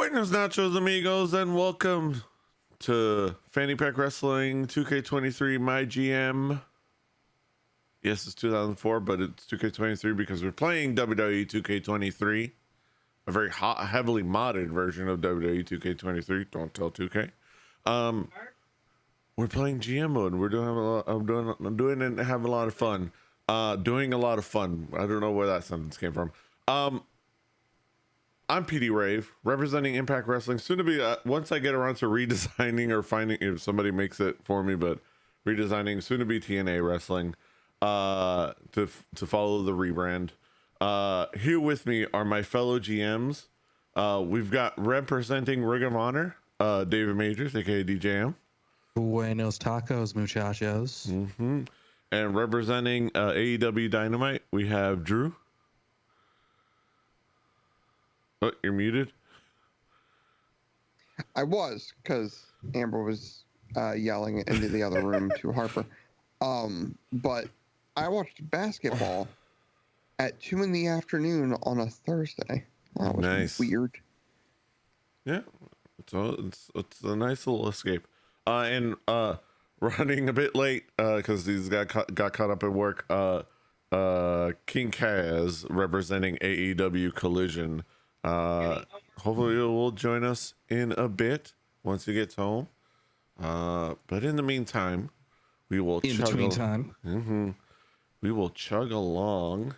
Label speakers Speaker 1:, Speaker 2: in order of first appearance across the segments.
Speaker 1: Buenos nachos, amigos, and welcome to Fanny Pack Wrestling 2K23 MyGM. Yes, it's 2004, but it's 2K23 because we're playing WWE 2K23, a very heavily modded version of WWE 2K23. Don't tell 2K. We're playing GM mode. We're doing I'm doing it and having a lot of fun. Doing a lot of fun. I don't know where that sentence came from. I'm PD Rave, representing Impact Wrestling. Soon to be, once I get around to redesigning or finding, if somebody makes it for me, but redesigning, soon to be TNA Wrestling, to follow the rebrand. Here with me are my fellow GMs. We've got representing Ring of Honor, David Majors, aka DJM.
Speaker 2: Buenos tacos, muchachos.
Speaker 1: Mm-hmm. And representing AEW Dynamite, we have Drew. Oh, you're muted.
Speaker 3: I was, because Amber was yelling into the other room to Harper. But I watched basketball at 2 p.m. on a Thursday. That was
Speaker 1: nice.
Speaker 3: Weird.
Speaker 1: Yeah, it's a nice little escape. And running a bit late because these got caught up at work. King Kaz representing AEW Collision. Hopefully you will join us in a bit once he gets home. But in the meantime, we will
Speaker 2: we
Speaker 1: will chug along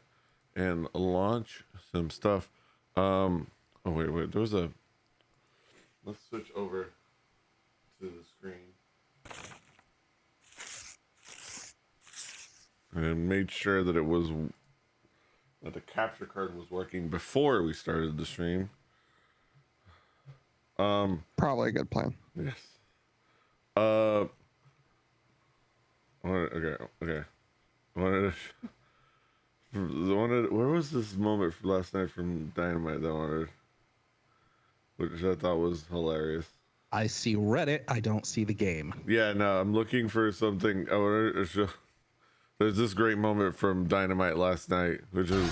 Speaker 1: and launch some stuff. Oh wait, there was a. Let's switch over to the screen and made sure that that the capture card was working before we started the stream.
Speaker 3: Probably a good plan.
Speaker 1: Yes. Okay. Where was this moment from last night from Dynamite that I wanted, which I thought was hilarious.
Speaker 2: I see Reddit. I don't see the game.
Speaker 1: Yeah, no, I'm looking for something. I wanted to show. There's this great moment from Dynamite last night, which is.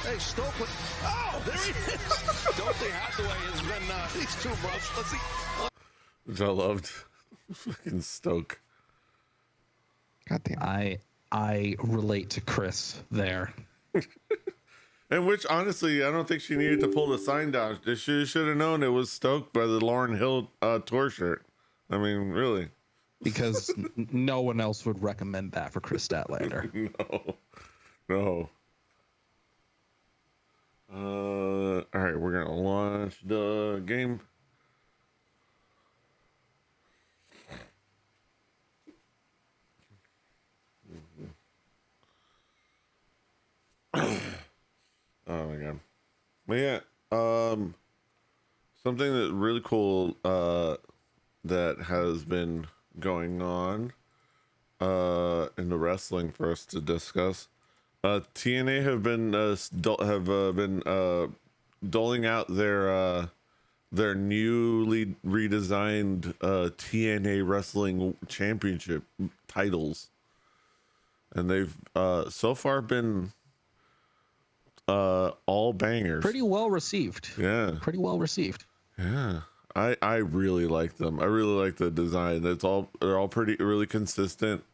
Speaker 4: Hey, Stokely. Oh, there he is. Stokely Hathaway has been these two months. Let's see.
Speaker 1: Which I loved. Fucking Stoke.
Speaker 3: Goddamn.
Speaker 2: I relate to Kris there.
Speaker 1: And which, honestly, I don't think she needed to pull the sign down. She should have known it was Stoke by the Lauryn Hill tour shirt. I mean, really.
Speaker 2: Because no one else would recommend that for Kris Statlander.
Speaker 1: No. All right, we're gonna launch the game. Oh my god. But yeah, something that really cool that has been going on in the wrestling for us to discuss. TNA have been doling out their newly redesigned TNA Wrestling Championship titles, and they've so far been all bangers.
Speaker 2: Pretty well received.
Speaker 1: Yeah.
Speaker 2: Pretty well received.
Speaker 1: Yeah. I really like them. I really like the design. They're all really consistent,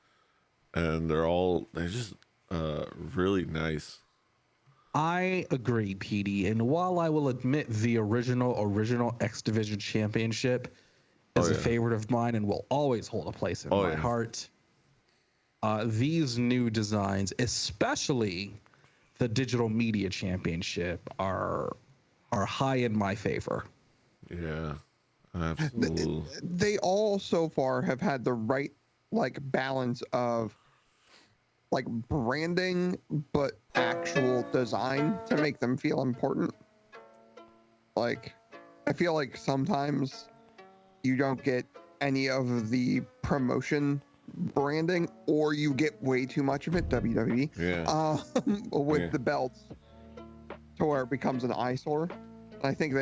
Speaker 1: and they're just really nice.
Speaker 2: I agree, PD. And while I will admit the original X Division Championship is a favorite of mine and will always hold a place in my heart, these new designs, especially the Digital Media Championship, are high in my favor.
Speaker 1: Yeah, absolutely.
Speaker 3: They all so far have had the right balance of branding but actual design to make them feel important. I feel like sometimes you don't get any of the promotion branding, or you get way too much of it, WWE.
Speaker 1: Yeah.
Speaker 3: With the belts, to where it becomes an eyesore. And I think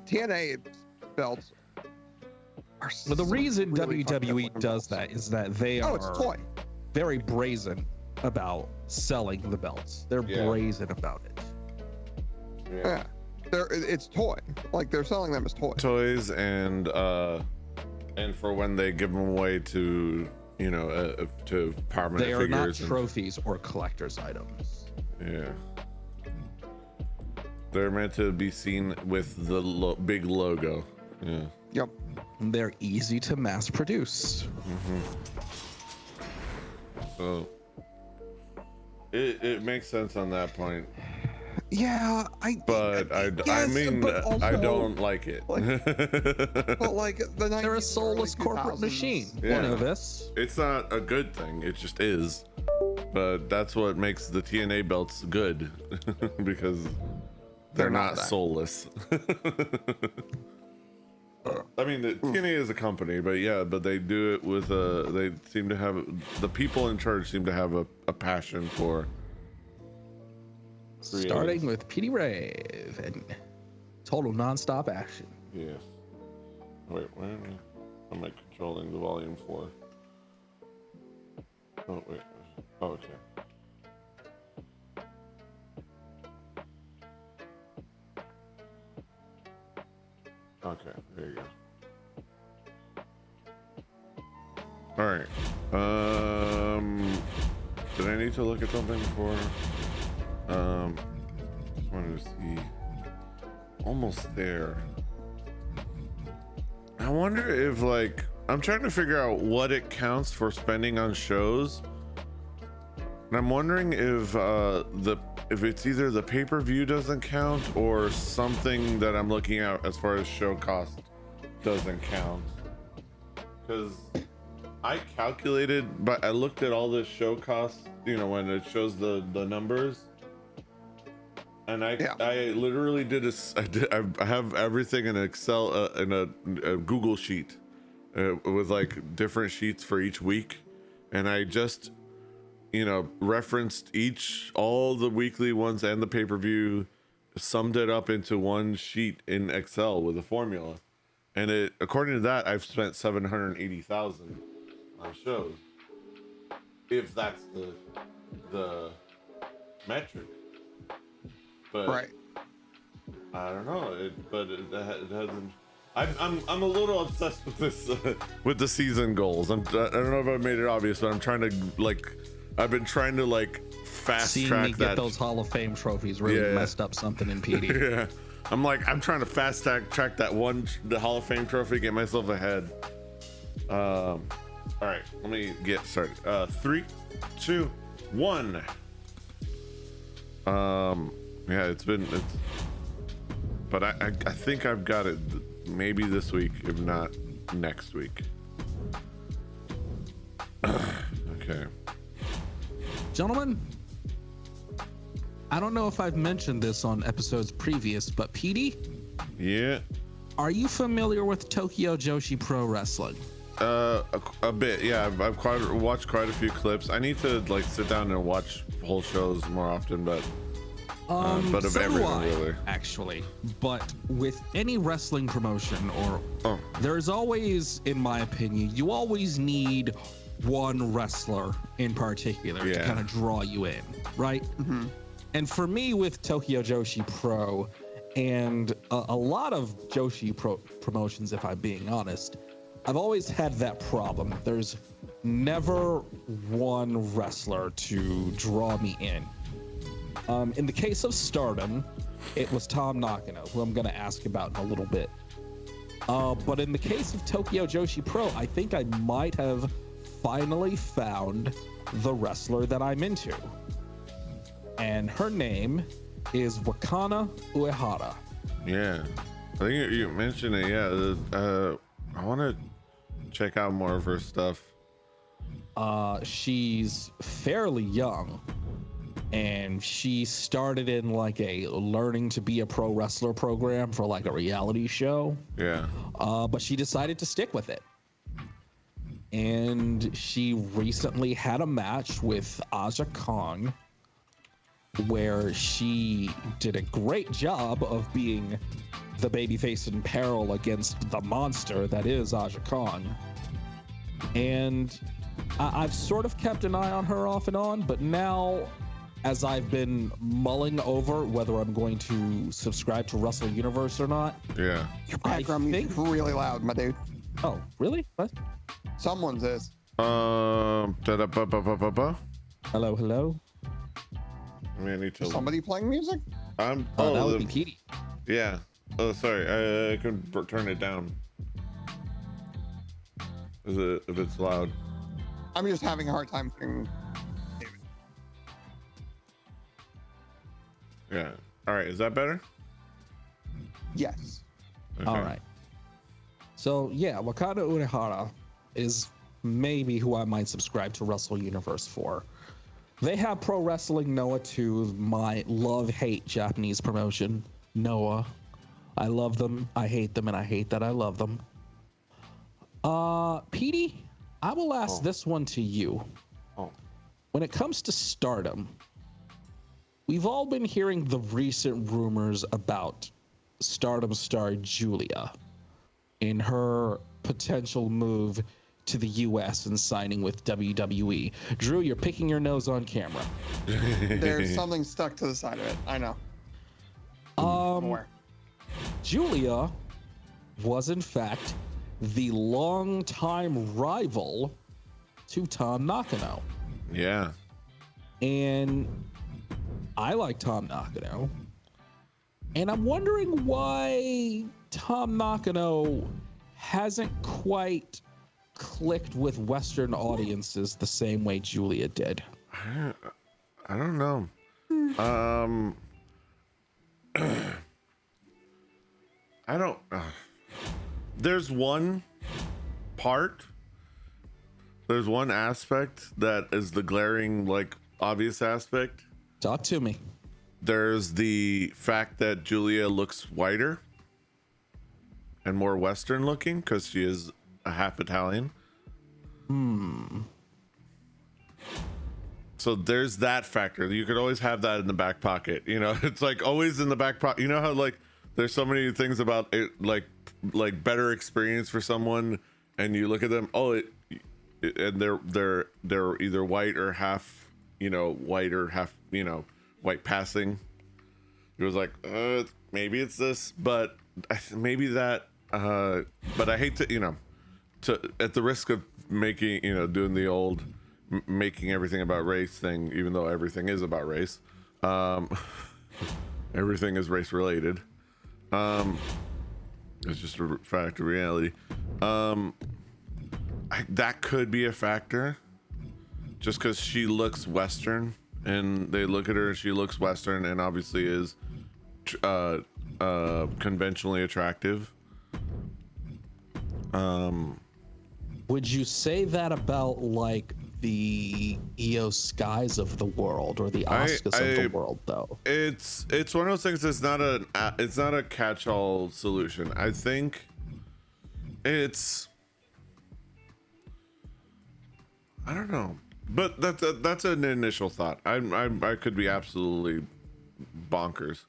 Speaker 3: TNA belts are.
Speaker 2: Well, the reason
Speaker 3: really
Speaker 2: WWE does that is that they are
Speaker 3: it's a toy.
Speaker 2: Very brazen about selling the belts. They're brazen about it.
Speaker 1: Yeah.
Speaker 3: it's toy. Like they're selling them as toys.
Speaker 1: Toys and for when they give them away to to permanent
Speaker 2: they are
Speaker 1: figures.
Speaker 2: Not trophies or collector's items.
Speaker 1: Yeah. They're meant to be seen with the big logo. Yeah.
Speaker 3: Yep.
Speaker 2: They're easy to mass produce.
Speaker 1: So it makes sense on that point.
Speaker 3: Yeah, I mean, also,
Speaker 1: I don't like it.
Speaker 3: But like
Speaker 2: they're a soulless corporate machine.
Speaker 1: Yeah.
Speaker 2: You know this.
Speaker 1: It's not a good thing. It just is. But that's what makes the TNA belts good, because they're not soulless. I mean, the TNA is a company, but they do it with they seem to have, the people in charge seem to have a passion for.
Speaker 2: Starting with PD Rave and total non-stop action.
Speaker 1: Yeah. Wait, where am I controlling the volume for? Oh, wait. Oh, okay. Okay, there you go. All right. Did I need to look at something before? Just wanted to see. Almost there. I wonder if, like, I'm trying to figure out what it counts for spending on shows, and I'm wondering if if it's either the pay-per-view doesn't count or something that I'm looking at as far as show cost doesn't count. Because I calculated, but I looked at all the show costs, when it shows the numbers. And I literally I have everything in Excel, in a Google sheet, with like different sheets for each week, and I just referenced all the weekly ones and the pay-per-view, summed it up into one sheet in Excel with a formula, and according to that, I've spent $780,000 on shows, if that's the metric. But
Speaker 3: right.
Speaker 1: I don't know. It hasn't. I'm a little obsessed with this with the season goals. I don't know if I've made it obvious, but I'm trying to I've been trying to fast
Speaker 2: Seeing
Speaker 1: track
Speaker 2: me get those Hall of Fame trophies really messed up something in PD.
Speaker 1: Yeah, I'm trying to fast track that the Hall of Fame trophy, get myself ahead. All right, let me get started. 3, 2, 1. Yeah, but I think I've got it maybe this week, if not next week. Okay.
Speaker 2: Gentlemen, I don't know if I've mentioned this on episodes previous, but PD?
Speaker 1: Yeah.
Speaker 2: Are you familiar with Tokyo Joshi Pro Wrestling?
Speaker 1: A bit, yeah. I've watched quite a few clips. I need to sit down and watch whole shows more often, but of
Speaker 2: so
Speaker 1: everything, really.
Speaker 2: Actually, but with any wrestling promotion, there's always, in my opinion, you always need one wrestler in particular to kind of draw you in, right? Mm-hmm. And for me, with Tokyo Joshi Pro and a lot of Joshi Pro promotions, if I'm being honest, I've always had that problem. There's never one wrestler to draw me in. In the case of Stardom, it was Tom Nakano, who I'm going to ask about in a little bit. But in the case of Tokyo Joshi Pro, I think I might have finally found the wrestler that I'm into. And her name is Wakana Uehara.
Speaker 1: Yeah. I think you mentioned it, yeah. I want to check out more of her stuff.
Speaker 2: She's fairly young. And she started in a learning to be a pro wrestler program for a reality show. Yeah. But she decided to stick with it. And she recently had a match with Aja Kong where she did a great job of being the babyface in peril against the monster that is Aja Kong. And I've sort of kept an eye on her off and on, but now as I've been mulling over whether I'm going to subscribe to Wrestle Universe or not.
Speaker 1: Yeah.
Speaker 3: Your background music's really loud, my dude.
Speaker 2: Oh, really? What?
Speaker 3: Someone's is.
Speaker 1: Da-da-ba-ba-ba-ba-ba.
Speaker 2: Hello, hello.
Speaker 1: I mean, I need to.
Speaker 3: Somebody playing music?
Speaker 2: That would be Petey.
Speaker 1: Yeah. Oh, sorry. I can turn it down. If it's loud.
Speaker 3: I'm just having a hard time thinking.
Speaker 1: Yeah. All right. Is that better?
Speaker 3: Yes.
Speaker 1: Okay.
Speaker 2: All right. So yeah, Wakanda Urehara is maybe who I might subscribe to Wrestle Universe for. They have Pro Wrestling Noah 2, my love-hate Japanese promotion. Noah. I love them, I hate them, and I hate that I love them. Petey, I will ask this one to you. When it comes to Stardom, we've all been hearing the recent rumors about Stardom star Julia in her potential move to the US and signing with WWE. Drew, you're picking your nose on camera.
Speaker 3: There's something stuck to the side of it. I know. More.
Speaker 2: Julia was in fact the longtime rival to Tom Nakano.
Speaker 1: Yeah.
Speaker 2: And I like Tom Nakano. And I'm wondering why Tom Nakano hasn't quite clicked with Western audiences the same way Julia did.
Speaker 1: I don't know. I don't. There's one part. There's one aspect that is the glaring, like, obvious aspect.
Speaker 2: Talk to me.
Speaker 1: There's the fact that Julia looks whiter and more Western looking because she is a half Italian. So there's that factor. You could always have that in the back pocket. You know, it's like always in the back pocket. You know how like there's so many things about it, like better experience for someone, and you look at them. And they're either white or half, white or half, white passing. It was like, maybe it's this, but maybe that. But I hate to, at the risk of making, doing the old making everything about race thing, even though everything is about race. Everything is race related. It's just a fact of reality. That could be a factor, just because she looks Western, and they look at her and she looks Western, and obviously is conventionally attractive.
Speaker 2: Would you say that about like the Io Skies of the world or the Asukas of the world, though?
Speaker 1: It's one of those things. It's not a catch-all solution. I think it's. I don't know, but that's an initial thought. I could be absolutely bonkers.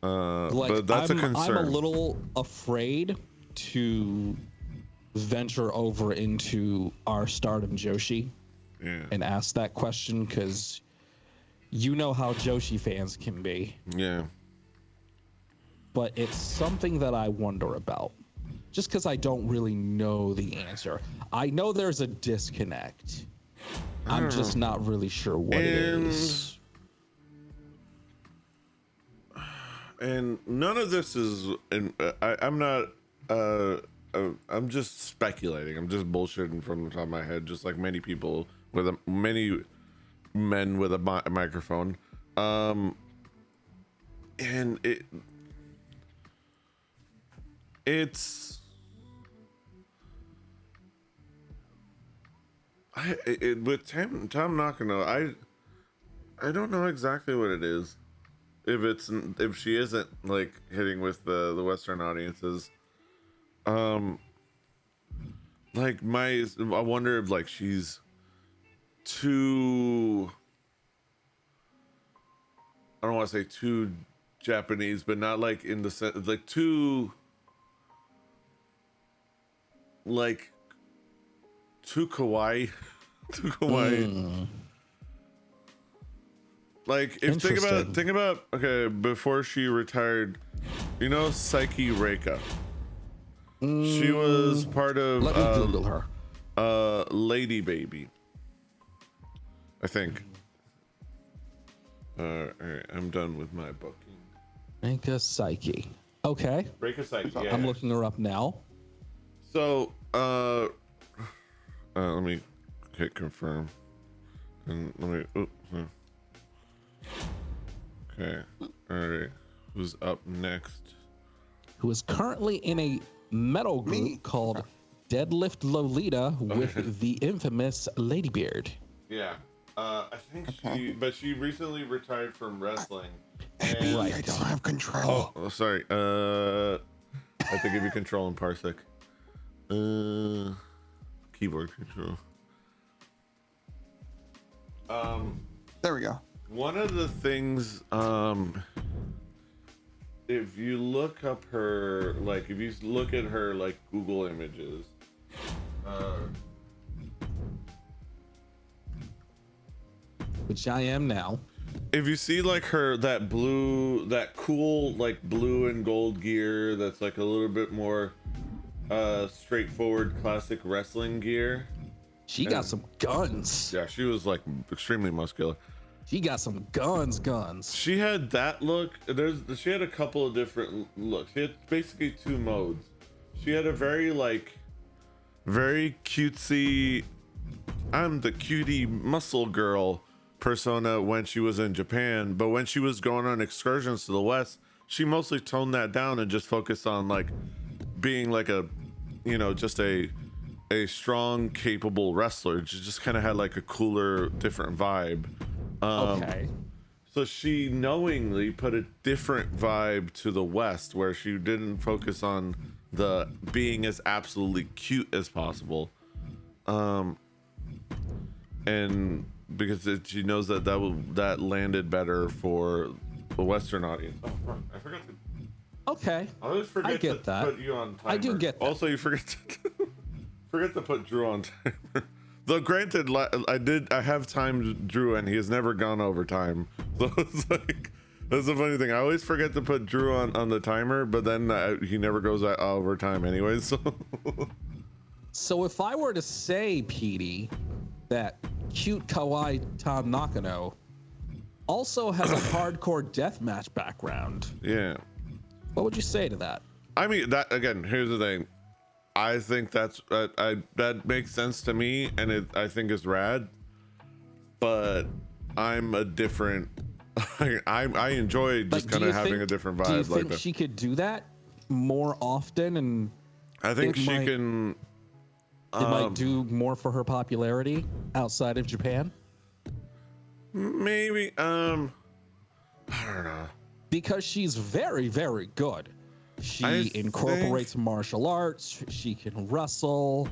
Speaker 1: But that's a concern.
Speaker 2: I'm a little afraid to venture over into our Stardom Joshi and ask that question, because you know how Joshi fans can be.
Speaker 1: Yeah. But
Speaker 2: it's something that I wonder about, just because I don't really know the answer. I know there's a disconnect. I'm just not really sure what it is.
Speaker 1: And none of this is, I'm not, I'm just speculating. I'm just bullshitting from the top of my head, just like many people many men with a microphone. And it's with Tom Nakano, I don't know exactly what it is. If she isn't like hitting with the Western audiences, like I wonder if like she's too, I don't want to say too Japanese, but not like in the sense like too kawaii, too kawaii. Like, if think about okay, before she retired, you know, Psyche Reika. She was part of.
Speaker 2: Let me Google her.
Speaker 1: Lady Baby, I think. All right, I'm done with my booking.
Speaker 2: Reika Psyche. Okay.
Speaker 1: Reika Psyche. Yeah,
Speaker 2: I'm looking her up now.
Speaker 1: So, let me hit confirm, and let me. Okay. All right. Who's up next?
Speaker 2: Who is currently in a metal group called Deadlift Lolita with the infamous Ladybeard.
Speaker 1: Yeah. I think she recently retired from wrestling.
Speaker 3: Right. I don't have control.
Speaker 1: Oh, sorry. I have to give you control in Parsec. Keyboard control.
Speaker 3: There we go.
Speaker 1: One of the things, if you look up her, like, if you look at her, like, Google images,
Speaker 2: which I am now.
Speaker 1: if you see, like, that cool, like, blue and gold gear that's, like, a little bit more, straightforward classic wrestling gear.
Speaker 2: She got some guns.
Speaker 1: Yeah, she was, like, extremely muscular.
Speaker 2: She got some guns.
Speaker 1: She had that look. She had a couple of different looks. She had basically two modes. She had a very cutesy, I'm the cutie muscle girl persona when she was in Japan, but when she was going on excursions to the West, she mostly toned that down and just focused on, like, being like a, you know, just a strong, capable wrestler. She just kind of had like a cooler, different vibe.
Speaker 2: Okay.
Speaker 1: So she knowingly put a different vibe to the West, where she didn't focus on the being as absolutely cute as possible, and because she knows that landed better for the Western audience. Oh, fuck, I forgot to.
Speaker 2: Okay.
Speaker 1: I always forget
Speaker 2: to
Speaker 1: put you on timer.
Speaker 2: I do get that.
Speaker 1: Also, you forget to put Drew on timer. Though granted, I have timed Drew and he has never gone over time. So it's like, that's a funny thing. I always forget to put Drew on the timer, but then he never goes over time anyways. So.
Speaker 2: So if I were to say, Petey, that cute kawaii Tom Nakano also has a hardcore deathmatch background.
Speaker 1: Yeah.
Speaker 2: What would you say to that?
Speaker 1: I mean, that again, here's the thing. I think that makes sense to me, and I think is rad. But I'm a different. I enjoy just kind of having a different vibe.
Speaker 2: Do you
Speaker 1: like
Speaker 2: think
Speaker 1: that.
Speaker 2: she could do that more often? And
Speaker 1: I think she can.
Speaker 2: It might do more for her popularity outside of Japan.
Speaker 1: Maybe. I don't know.
Speaker 2: Because she's very, very good. She incorporates martial arts. She can wrestle.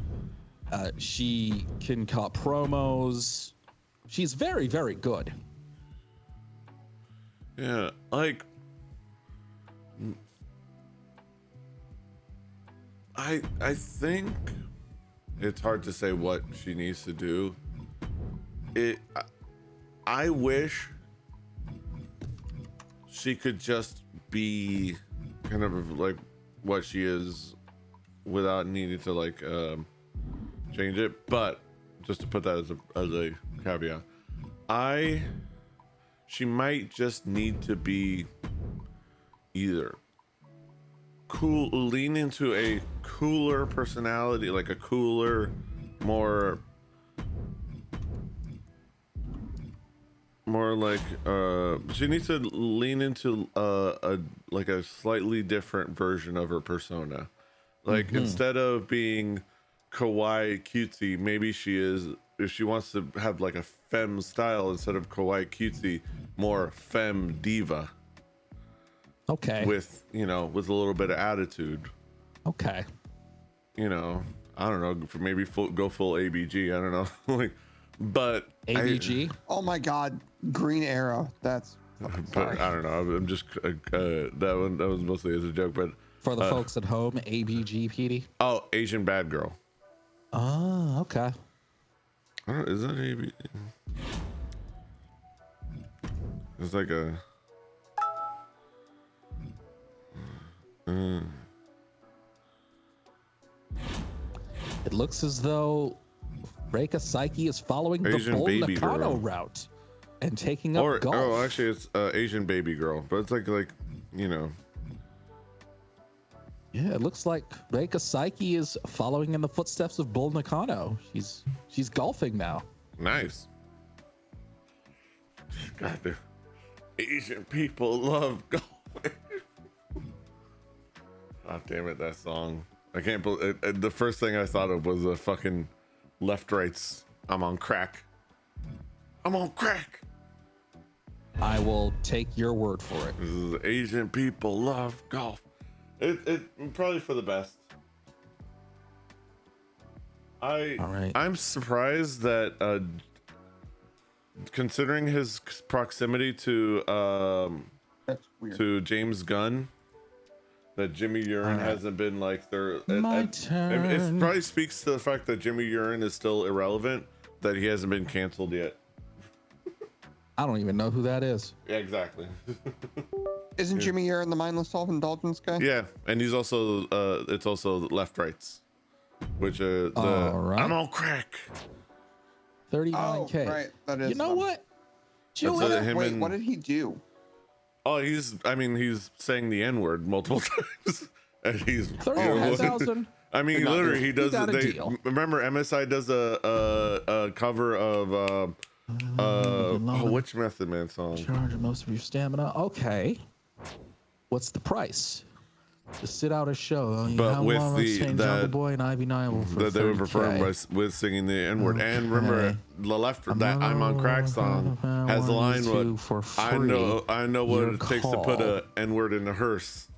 Speaker 2: She can cut promos. She's very, very good.
Speaker 1: Yeah, like I think it's hard to say what she needs to do. I wish she could just be kind of like what she is without needing to like change it, but just to put that as a caveat, she might just need to be either cool, lean into a cooler personality, like a cooler, more like she needs to lean into a slightly different version of her persona. Like instead of being kawaii cutesy, maybe she is, if she wants to have like a femme style instead of kawaii cutesy, more femme diva.
Speaker 2: Okay.
Speaker 1: With a little bit of attitude.
Speaker 2: Okay.
Speaker 1: I don't know, maybe go full ABG. I don't know. like, but
Speaker 2: ABG.
Speaker 3: Oh my God, Green Arrow. That's.
Speaker 1: But I don't know. I'm just that was mostly as a joke. But
Speaker 2: for the folks at home, ABG, PD.
Speaker 1: Oh, Asian bad girl.
Speaker 2: Oh, okay.
Speaker 1: I don't know, is that ABG? It's like a.
Speaker 2: It looks as though Reika Saiki is following
Speaker 1: Asian
Speaker 2: the Bull
Speaker 1: baby
Speaker 2: Nakano
Speaker 1: girl
Speaker 2: route and taking up golf.
Speaker 1: Oh, actually, it's Asian baby girl, but it's like you know.
Speaker 2: Yeah, it looks like Reika Saiki is following in the footsteps of Bull Nakano. She's golfing now.
Speaker 1: Nice. God, the Asian people love golfing. God damn it, that song. I can't believe it. The first thing I thought of was a fucking left rights. I'm on crack. I'm on crack.
Speaker 2: I will take your word for it.
Speaker 1: This is Asian people love golf. It probably for the best. I'm surprised that considering his proximity to
Speaker 3: That's weird.
Speaker 1: to James Gunn, that Jimmy Urine hasn't been like their.
Speaker 2: Turn.
Speaker 1: It probably speaks to the fact that Jimmy Urine is still irrelevant, that he hasn't been canceled yet.
Speaker 2: I don't even know who that is.
Speaker 1: Yeah, exactly.
Speaker 3: Isn't Jimmy Urine the mindless self-indulgence guy?
Speaker 1: Yeah, and he's also it's also left rights, which
Speaker 2: right.
Speaker 1: I'm on crack.
Speaker 2: 39K.
Speaker 3: Oh, right. That is.
Speaker 2: You know what?
Speaker 3: Wait, what did he do?
Speaker 1: Oh, he's saying the N-word multiple times, and he's
Speaker 2: 39,000.
Speaker 1: I mean, literally, he does.
Speaker 2: got a
Speaker 1: They
Speaker 2: deal.
Speaker 1: remember MSI does a cover of which Method Man song?
Speaker 2: Charge most of your stamina. Okay. What's the price? To sit out a show.
Speaker 1: But with
Speaker 2: Jungle Boy and Ivy Nile for
Speaker 1: that they would perform
Speaker 2: 30K.
Speaker 1: with singing the N-word. And remember, the left that I'm on crack song has the line I know what it takes to put a N-word in a hearse.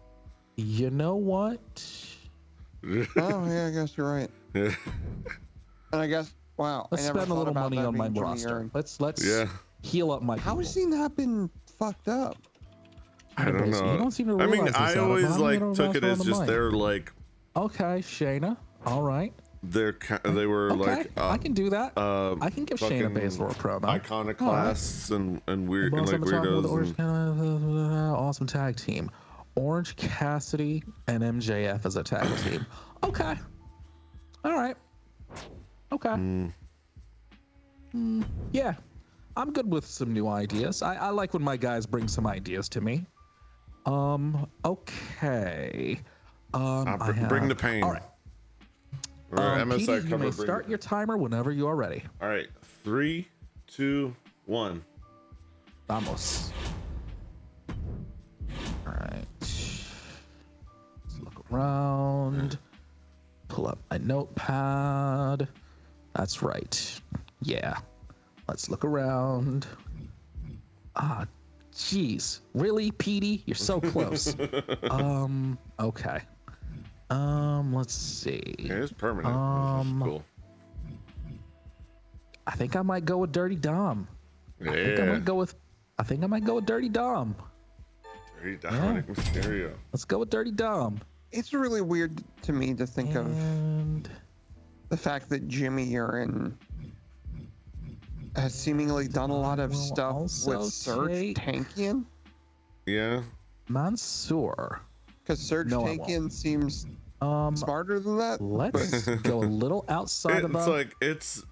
Speaker 2: You know what?
Speaker 3: Oh yeah, I guess you're right.
Speaker 1: Yeah.
Speaker 3: And I guess
Speaker 2: Let's spend a little money on my roster. Let's heal up my.
Speaker 3: How
Speaker 2: people.
Speaker 3: has he not been fucked up?
Speaker 1: I don't know.
Speaker 2: You don't seem to
Speaker 1: I mean,
Speaker 2: realize this,
Speaker 1: I
Speaker 2: Adam.
Speaker 1: always
Speaker 2: I'm
Speaker 1: like
Speaker 2: gonna
Speaker 1: took it
Speaker 2: wrestle
Speaker 1: as
Speaker 2: on the
Speaker 1: just
Speaker 2: mic.
Speaker 1: they're like
Speaker 2: Okay, Shayna. All right.
Speaker 1: they were
Speaker 2: Okay,
Speaker 1: like
Speaker 2: I can do that. I can give Shayna Baszler a promo.
Speaker 1: Iconoclasts and weird and like weirdos.
Speaker 2: Awesome tag team. Orange Cassidy and MJF as a tag team. Okay. All right. Okay. Yeah. I'm good with some new ideas. I like when my guys bring some ideas to me. Okay.
Speaker 1: Bring the pain.
Speaker 2: All right.
Speaker 1: MSI
Speaker 2: Petey, you
Speaker 1: cover.
Speaker 2: may start your timer whenever you are ready.
Speaker 1: All right. 3, 2, 1.
Speaker 2: Vamos. All right. Let's look around. Pull up my notepad. That's right. Yeah. Let's look around. Ah, jeez. Really, Petey? You're so close. Okay. Let's see.
Speaker 1: Yeah, it's permanent. This is cool.
Speaker 2: I think I might go with Dirty Dom.
Speaker 1: Yeah.
Speaker 2: I think I might go with Dirty Dom.
Speaker 1: Dirty Dominic Mysterio.
Speaker 2: Let's go with Dirty Dom.
Speaker 3: It's really weird to me to think of the fact that Jimmy Urine has seemingly done a lot of stuff with Serge Tankian.
Speaker 1: Yeah.
Speaker 2: Mansoor.
Speaker 3: Because Serge Tankian seems smarter than that.
Speaker 2: Let's go a little outside of the
Speaker 1: it's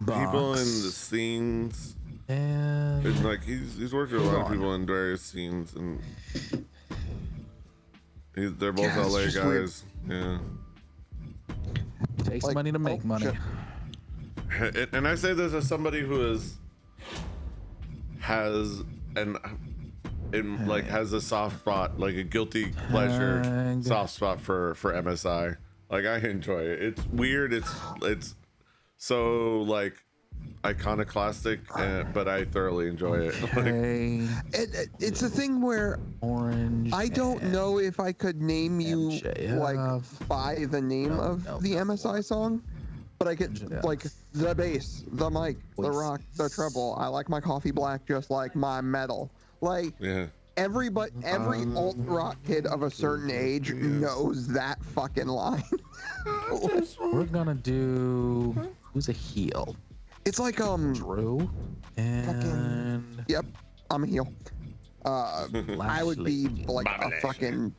Speaker 2: box.
Speaker 1: people in the scenes.
Speaker 2: And
Speaker 1: It's like he's worked with a lot of people in various scenes, and they're both LA guys.
Speaker 3: Weird.
Speaker 1: Yeah.
Speaker 2: it takes money to make money.
Speaker 1: And I say this as somebody who has a soft spot, like a guilty pleasure soft spot for MSI. Like, I enjoy it. It's weird. It's so like iconoclastic, but I thoroughly enjoy it.
Speaker 3: It's a thing where
Speaker 2: Orange.
Speaker 3: I don't know if I could name you
Speaker 2: MJF.
Speaker 3: like by the name of the MSI song, but I get like the bass, the mic, the rock, the treble. I like my coffee black just like my metal. Like every alt rock kid of a certain age knows that fucking line.
Speaker 2: We're gonna do who's a heel?
Speaker 3: It's like
Speaker 2: Drew and
Speaker 3: yep. I'm a heel. I would be like a fucking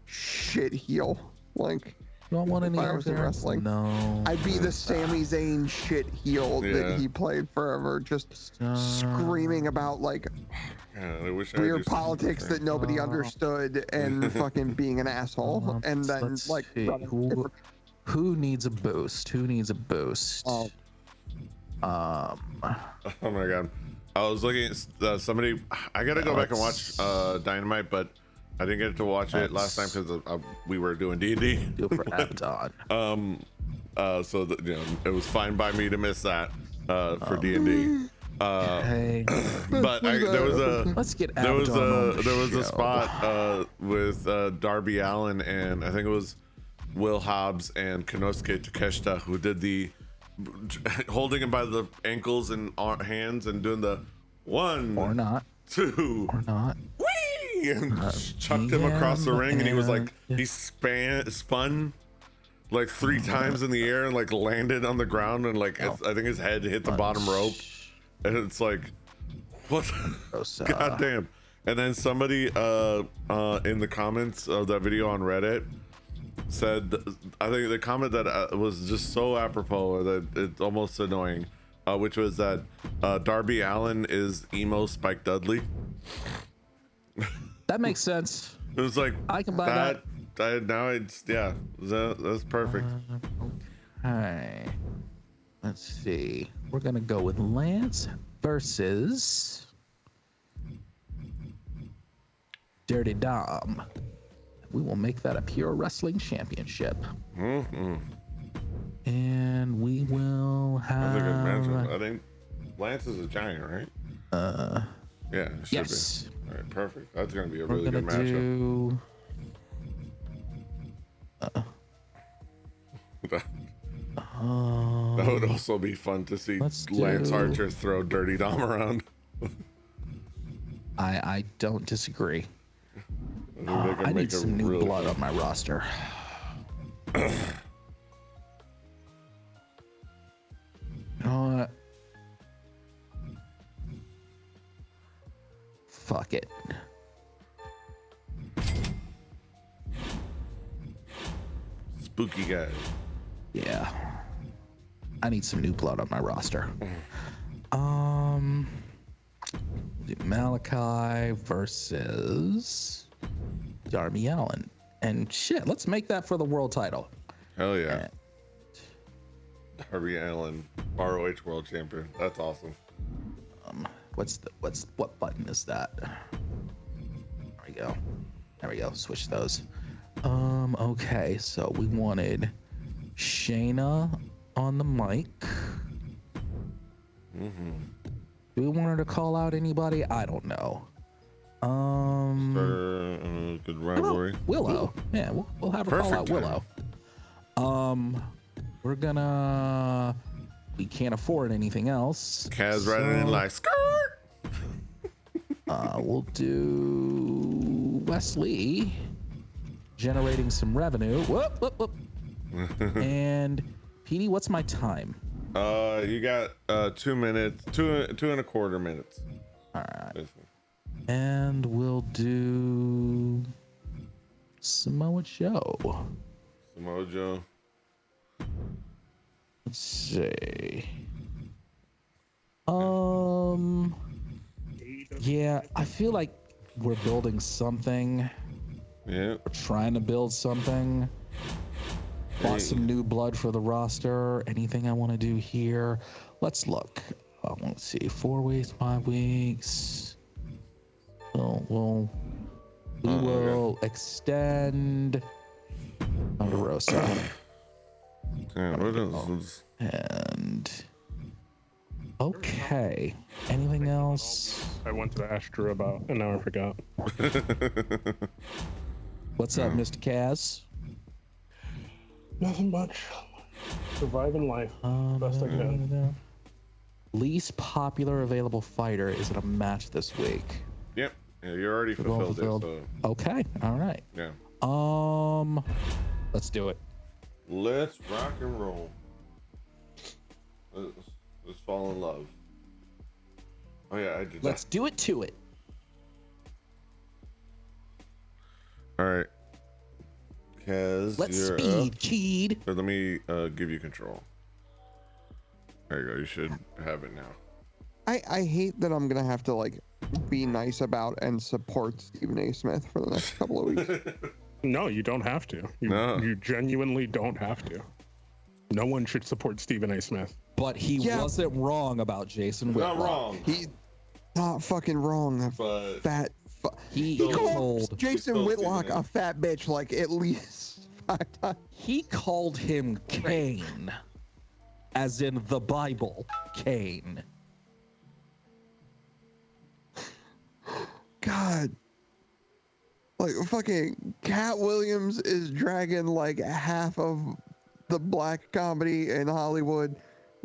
Speaker 3: shit heel. Like,
Speaker 2: you don't want any
Speaker 3: if I was in wrestling,
Speaker 2: no,
Speaker 3: I'd be the Sami Zayn shit heel that he played forever, just screaming about like weird politics that nobody understood and fucking being an asshole. And then like,
Speaker 2: who needs a boost? Who needs a boost?
Speaker 3: Oh
Speaker 1: my god, I was looking at somebody. I gotta go back and watch Dynamite, but I didn't get to watch it last time because we were doing D&D.
Speaker 2: Do it for Abaddon.
Speaker 1: So it was fine by me to miss that for D&D. But there was a spot with Darby Allin and I think it was Will Hobbs and Konosuke Takeshita who did the holding him by the ankles and hands and doing the 1
Speaker 2: or not
Speaker 1: 2
Speaker 2: or not
Speaker 1: whee and chucked him across the ring and he was like he spun like 3 times in the air and like landed on the ground and like I think his head hit the bottom rope and it's like what god damn. And then somebody in the comments of that video on Reddit said, I think the comment that was just so apropos that it's almost annoying, which was that Darby Allin is emo Spike Dudley.
Speaker 2: That makes sense.
Speaker 1: It was like
Speaker 2: I can buy that.
Speaker 1: That's perfect.
Speaker 2: Okay, let's see. We're gonna go with Lance versus Dirty Dom. We will make that a pure wrestling championship. And we will have.
Speaker 1: That's a good match. I think Lance is a giant, right? Yeah. It should
Speaker 2: yes.
Speaker 1: Be. All right, perfect. That's gonna be a really good matchup. That would also be fun to see Lance Archer throw Dirty Dom around.
Speaker 2: I don't disagree. I need some new blood on my roster. You know what? Fuck it.
Speaker 1: Spooky guy.
Speaker 2: Yeah. I need some new blood on my roster. Malakai versus Darby Allin. And shit, let's make that for the world title.
Speaker 1: Hell yeah. Darby Allin, ROH World Champion. That's awesome.
Speaker 2: What button is that? There we go. There we go. Switch those. Okay, so we wanted Shayna on the mic. Do we want her to call out anybody? I don't know.
Speaker 1: Starter, good rivalry.
Speaker 2: Willow. Yeah, we'll have her call out Willow. We're gonna. We can't afford anything else.
Speaker 1: Kaz riding in like skirt.
Speaker 2: We'll do Wesley generating some revenue. Whoop, whoop, whoop. And PD, what's my time?
Speaker 1: You got 2 minutes, two and a quarter minutes.
Speaker 2: All right. And we'll do Samoa Joe.
Speaker 1: Samoa Joe.
Speaker 2: Let's see. Yeah, I feel like we're building something.
Speaker 1: Yeah.
Speaker 2: We're trying to build something. Want some new blood for the roster. Anything I want to do here? Let's look. Let's see. 4 weeks, 5 weeks. So we will extend Ponderosa.
Speaker 1: Yeah, what else?
Speaker 2: And okay. Anything else?
Speaker 5: I wanted to ask Drew about, and now I forgot.
Speaker 2: What's up, Mr. Kaz?
Speaker 5: Nothing much. Surviving life. Best I can.
Speaker 2: Least popular available fighter is in a match this week.
Speaker 1: Yep. Yeah, you already fulfilled it. So.
Speaker 2: Okay. All right.
Speaker 1: Yeah.
Speaker 2: Let's do it.
Speaker 1: Let's rock and roll. Let's fall in love. Oh yeah, I did.
Speaker 2: Let's do it to it.
Speaker 1: Kaz,
Speaker 2: Let's
Speaker 1: you're
Speaker 2: speed,
Speaker 1: up.
Speaker 2: kid.
Speaker 1: But let me give you control. There you go. You should have it now.
Speaker 3: I hate that I'm gonna have to like be nice about and support Stephen A. Smith for the next couple of weeks.
Speaker 5: No, you don't have to. You genuinely don't have to. No one should support Stephen A. Smith.
Speaker 2: But he wasn't wrong about Jason Whitlock.
Speaker 1: Not wrong.
Speaker 3: He's not fucking wrong.
Speaker 1: But
Speaker 3: Fat.
Speaker 2: He
Speaker 3: called Jason Whitlock a fat bitch like at least 5 times.
Speaker 2: He called him Cain, as in the Bible, Cain.
Speaker 3: God. Like fucking Cat Williams is dragging like half of the black comedy in Hollywood.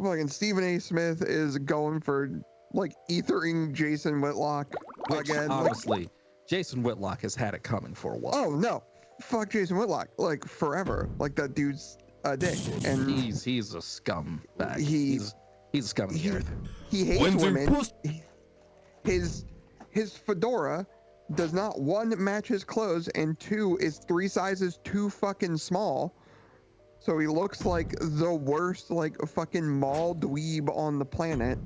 Speaker 3: Fucking Stephen A. Smith is going for like ethering Jason Whitlock again.
Speaker 2: Honestly, Jason Whitlock has had it coming for a while.
Speaker 3: Oh no. Fuck Jason Whitlock. Like forever. Like that dude's a dick. And
Speaker 2: he's a scumbag. He's a scum of the earth.
Speaker 3: He hates women. His fedora does not 1 match his clothes and 2 is 3 sizes too fucking small. So he looks like the worst like fucking mall dweeb on the planet.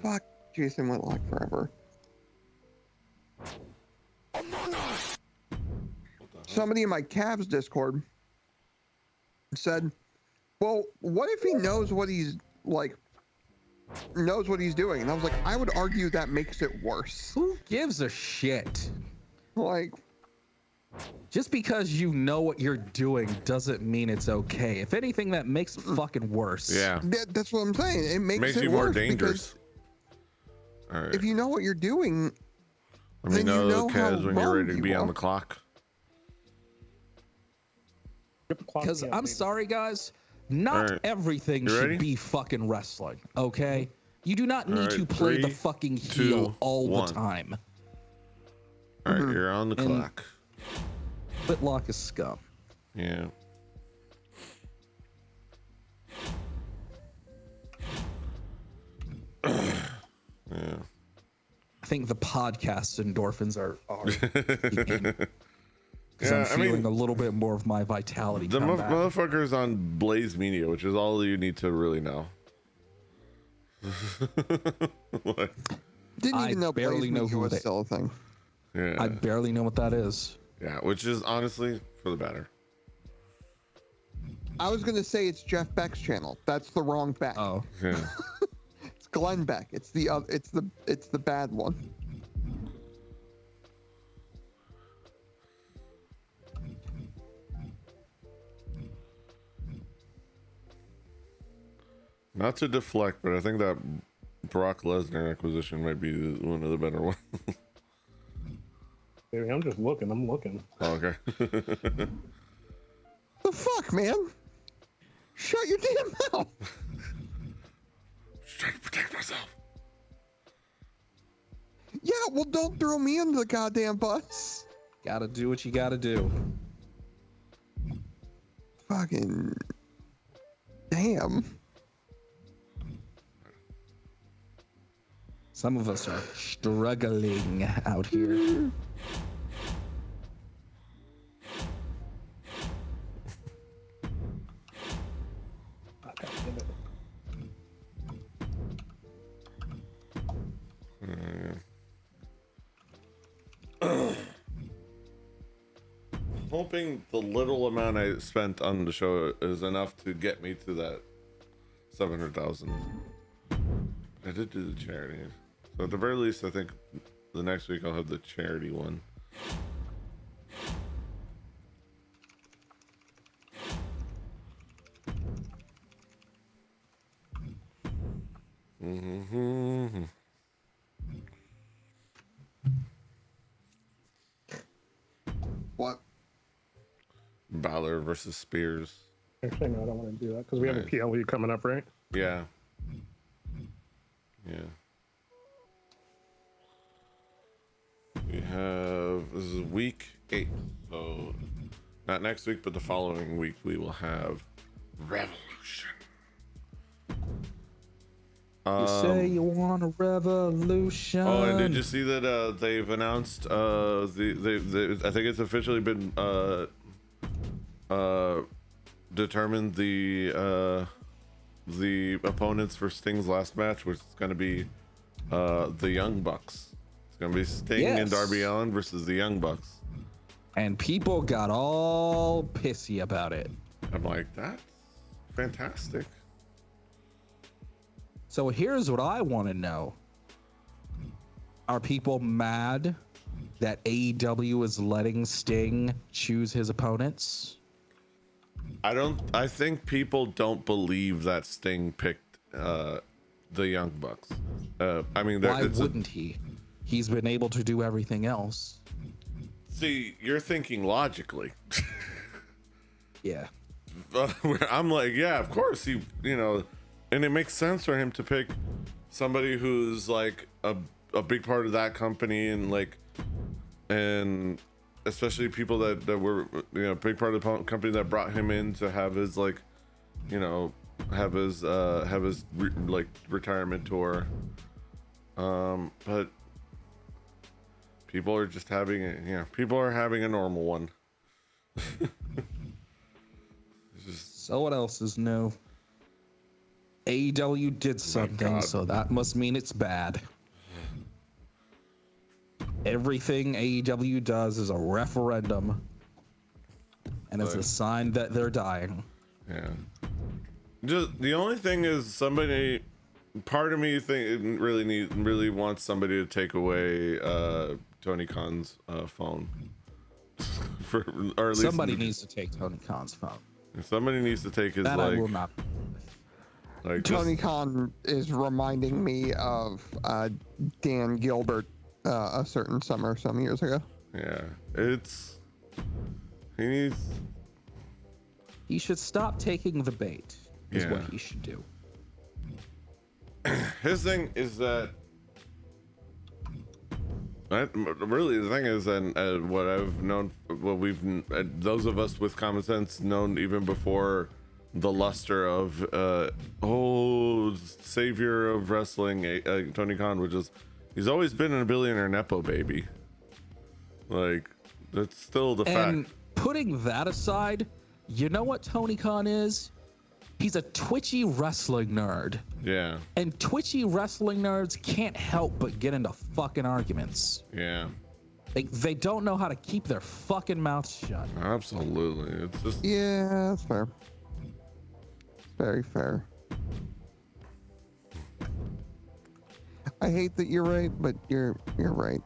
Speaker 3: Fuck Jason Whitlock forever. Somebody in my Cavs Discord said, well, what if he knows what he's like, knows what he's doing? And I was like, I would argue that makes it worse.
Speaker 2: Who gives a shit?
Speaker 3: Like,
Speaker 2: just because you know what you're doing doesn't mean it's okay. If anything, that makes it fucking worse.
Speaker 1: Yeah.
Speaker 3: That's what I'm saying. It makes it
Speaker 1: you more
Speaker 3: worse
Speaker 1: dangerous. All right.
Speaker 3: If you know what you're doing,
Speaker 1: let me
Speaker 3: then you know how
Speaker 1: Kaz, when you're ready to be
Speaker 3: wrong
Speaker 1: on
Speaker 3: you
Speaker 1: the clock.
Speaker 2: Because I'm sorry, guys, not everything should be fucking wrestling, okay? You do not need to play the fucking heel all the time.
Speaker 1: All right, you're on the clock.
Speaker 2: Whitlock is scum.
Speaker 1: Yeah. Yeah.
Speaker 2: I think the podcast endorphins are because
Speaker 1: Yeah,
Speaker 2: I'm feeling a little bit more of my vitality.
Speaker 1: The
Speaker 2: come back.
Speaker 1: motherfucker's on Blaze Media, which is all you need to really know. What?
Speaker 3: Didn't even know
Speaker 2: barely
Speaker 3: Blaze
Speaker 2: know
Speaker 3: Media
Speaker 2: who
Speaker 3: was
Speaker 2: they-
Speaker 3: still a thing.
Speaker 1: Yeah.
Speaker 2: I barely know what that is.
Speaker 1: Yeah, which is honestly for the better.
Speaker 3: I was gonna say it's Jeff Beck's channel. That's the wrong Beck.
Speaker 2: Oh,
Speaker 1: Yeah.
Speaker 3: It's Glenn Beck. It's the it's the bad one.
Speaker 1: Not to deflect, but I think that Brock Lesnar acquisition might be one of the better ones.
Speaker 5: Baby, I'm just looking. I'm looking.
Speaker 1: Oh, okay.
Speaker 3: The fuck, man? Shut your damn mouth.
Speaker 1: Just trying to protect myself.
Speaker 3: Yeah, well, don't throw me under the goddamn bus.
Speaker 2: gotta do what you gotta do.
Speaker 3: Fucking damn.
Speaker 2: Some of us are struggling out here.
Speaker 1: Hoping the little amount I spent on the show is enough to get me to that 700,000. I did do the charity, so at the very least, I think the next week I'll have the charity one. Mm-hmm.
Speaker 3: What?
Speaker 1: Balor versus Spears.
Speaker 5: Actually, no, I don't want to do that because we have a PLE coming up, right?
Speaker 1: Yeah. Yeah. We have, this is week 8, so not next week, but the following week we will have Revolution.
Speaker 2: You say you want a revolution.
Speaker 1: Oh, and did you see that they've announced I think it's officially been determined the opponents for Sting's last match, which is going to be the Young Bucks. It's going to be Sting and Darby Allin versus the Young Bucks.
Speaker 2: And people got all pissy about it.
Speaker 1: I'm like, that's fantastic.
Speaker 2: So here's what I want to know. Are people mad that AEW is letting Sting choose his opponents?
Speaker 1: I think people don't believe that Sting picked the Young Bucks. I mean,
Speaker 2: why wouldn't he? He's been able to do everything else.
Speaker 1: See, you're thinking logically.
Speaker 2: Yeah.
Speaker 1: I'm like, yeah, of course he, and it makes sense for him to pick somebody who's like a big part of that company, and especially people that were a big part of the company that brought him in to have his retirement tour. But people are just having people are having a normal one.
Speaker 2: So what else is new? AEW did something, so that must mean it's bad. Everything AEW does is a referendum, and it's a sign that they're dying.
Speaker 1: Yeah. Just the only thing is, part of me really wants somebody to take away Tony Khan's phone. Or at least
Speaker 2: somebody needs to take Tony Khan's phone.
Speaker 1: Somebody needs to take his
Speaker 2: that I will not.
Speaker 3: Tony Khan is reminding me of Dan Gilbert a certain summer some years ago.
Speaker 1: Yeah,
Speaker 2: he should stop taking the bait is what he should do.
Speaker 1: His thing is that really the thing is that what I've known, what we've those of us with common sense known even before the luster of savior of wrestling, Tony Khan, which is he's always been a billionaire nepo baby. Like, that's still the fact.
Speaker 2: And putting that aside, you know what Tony Khan is? He's a twitchy wrestling nerd.
Speaker 1: Yeah.
Speaker 2: And twitchy wrestling nerds can't help but get into fucking arguments.
Speaker 1: Yeah.
Speaker 2: They don't know how to keep their fucking mouths shut.
Speaker 1: Absolutely. It's just...
Speaker 3: Yeah, that's fair. Very fair. I hate that you're right, but you're right.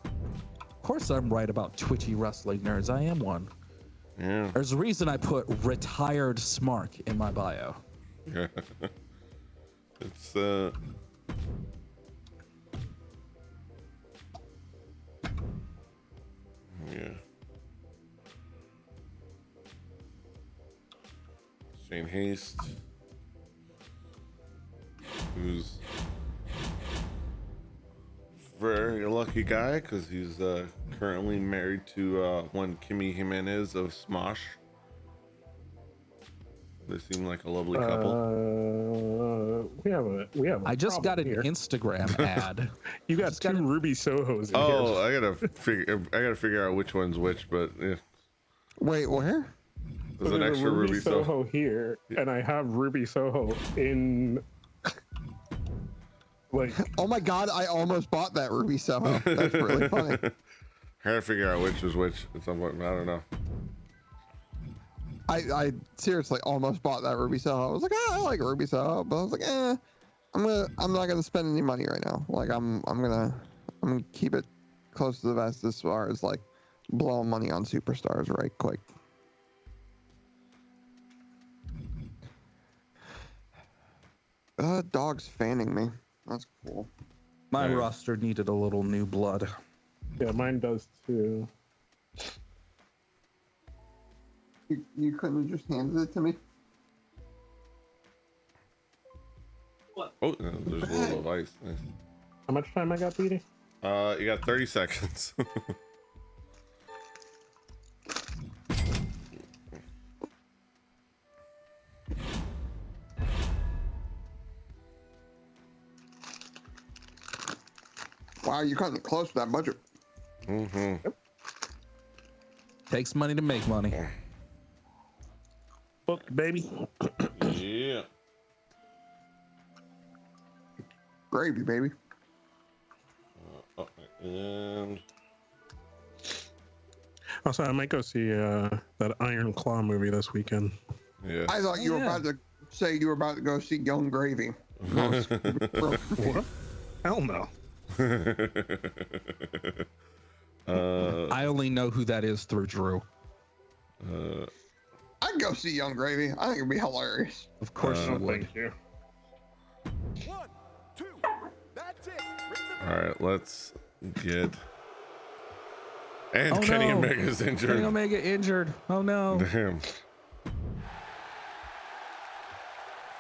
Speaker 2: Of course I'm right about twitchy wrestling nerds. I am one.
Speaker 1: Yeah.
Speaker 2: There's a reason I put retired Smark in my bio.
Speaker 1: Yeah. It's yeah. Shane Haste, who's a very lucky guy because he's currently married to one Kimmy Jimenez of Smosh. They seem like a lovely couple.
Speaker 5: We have a
Speaker 2: I just got an
Speaker 5: here.
Speaker 2: Instagram ad.
Speaker 5: You got two Ruby Sohos in
Speaker 1: Oh,
Speaker 5: here.
Speaker 1: I gotta figure out which one's which, but yeah.
Speaker 3: Wait, where?
Speaker 1: There's an extra Ruby
Speaker 5: Soho here, and I have Ruby Soho in. Like,
Speaker 3: oh my god, I almost bought that Ruby Soho. That's really funny.
Speaker 1: I gotta figure out which was which at some point. I don't know.
Speaker 3: I seriously almost bought that Ruby Soho. I was like, I like Ruby Soho, but I was like, I'm not gonna spend any money right now. Like, I'm gonna keep it close to the vest as far as like blowing money on superstars right quick. Dog's fanning me. That's cool.
Speaker 2: My roster needed a little new blood.
Speaker 5: yeah, mine does too.
Speaker 3: You couldn't have just handed it to me?
Speaker 1: Oh, there's a little of ice. Nice.
Speaker 5: How much time I got, Petey?
Speaker 1: You got 30 seconds.
Speaker 3: Wow, you're cutting it close to that budget.
Speaker 1: Mm-hmm.
Speaker 2: Takes money to make money.
Speaker 5: Book, baby.
Speaker 1: Yeah.
Speaker 3: Gravy, baby.
Speaker 1: And
Speaker 5: Also, I might go see that Iron Claw movie this weekend.
Speaker 1: yeah.
Speaker 3: I thought you were about to say you were about to go see Young Gravy.
Speaker 5: What? Hell no.
Speaker 2: I only know who that is through Drew.
Speaker 3: I'd go see Young Gravy. I think it'd be hilarious.
Speaker 2: Of course you would.
Speaker 5: Thank you.
Speaker 4: 1, 2, that's it.
Speaker 1: All right, let's get. And Kenny Omega's injured.
Speaker 2: Kenny Omega injured. Oh no.
Speaker 1: Damn.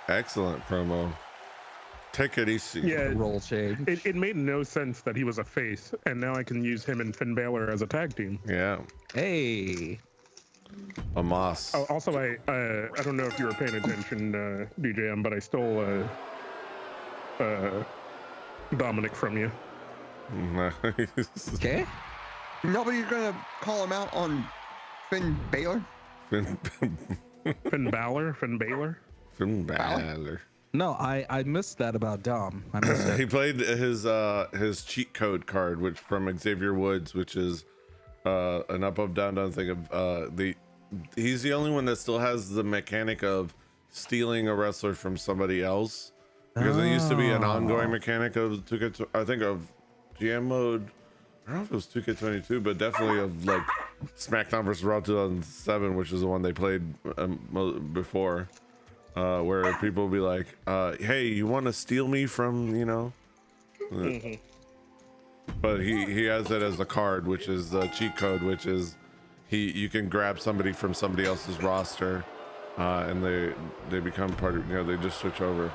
Speaker 1: Excellent promo. Take it easy.
Speaker 5: Yeah,
Speaker 2: Roll change.
Speaker 5: it made no sense that he was a face, and now I can use him and Finn Balor as a tag team.
Speaker 1: Yeah.
Speaker 2: Hey.
Speaker 1: A moss.
Speaker 5: Oh, also, I don't know if you were paying attention, DJM, but I stole Dominic from you.
Speaker 1: Nice.
Speaker 2: Okay.
Speaker 3: Nobody's gonna call him out on Finn Balor.
Speaker 5: Finn Balor? Finn Balor?
Speaker 1: Finn Balor.
Speaker 2: No, I missed that about Dom. I missed it.
Speaker 1: He played his cheat code card, which from Xavier Woods, which is an up down thing of he's the only one that still has the mechanic of stealing a wrestler from somebody else, because it used to be an ongoing mechanic of 2K. I think of GM mode. I don't know if it was 2K22, but definitely of like SmackDown vs. Raw 2007, which is the one they played before, where people will be like, "Hey, you want to steal me from, you know?"
Speaker 5: Mm-hmm.
Speaker 1: But he has it as a card, which is the cheat code, which is you can grab somebody from somebody else's roster, and they become part of, you know, they just switch over.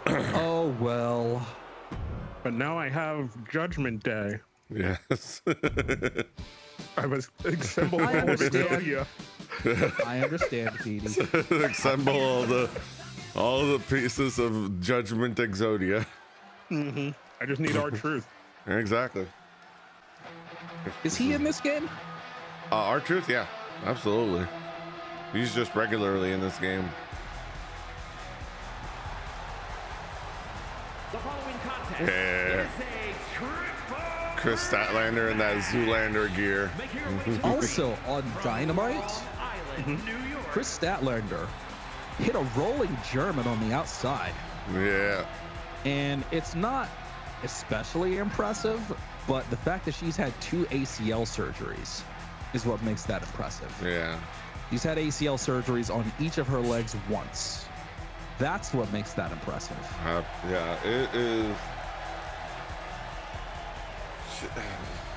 Speaker 2: Oh well.
Speaker 5: But now I have Judgment Day.
Speaker 1: Yes.
Speaker 5: I was assembled
Speaker 2: I understand.
Speaker 5: Yeah.
Speaker 2: I understand, Petey.
Speaker 1: Assemble all the pieces of Judgment Exodia.
Speaker 5: Mm-hmm. I just need our truth.
Speaker 1: Exactly.
Speaker 2: Is he in this game?
Speaker 1: Our truth, yeah, absolutely. He's just regularly in this game.
Speaker 6: The following contest
Speaker 1: Yeah.
Speaker 6: is a triple
Speaker 1: Kris Statlander in that Zoolander gear.
Speaker 6: Make your way to
Speaker 2: Also on Dynamite,
Speaker 6: Island, New York.
Speaker 2: Kris Statlander hit a rolling German on the outside.
Speaker 1: Yeah.
Speaker 2: And it's not especially impressive, but the fact that she's had 2 ACL surgeries is what makes that impressive.
Speaker 1: Yeah.
Speaker 2: She's had ACL surgeries on each of her legs once. That's what makes that impressive.
Speaker 1: Yeah, it is.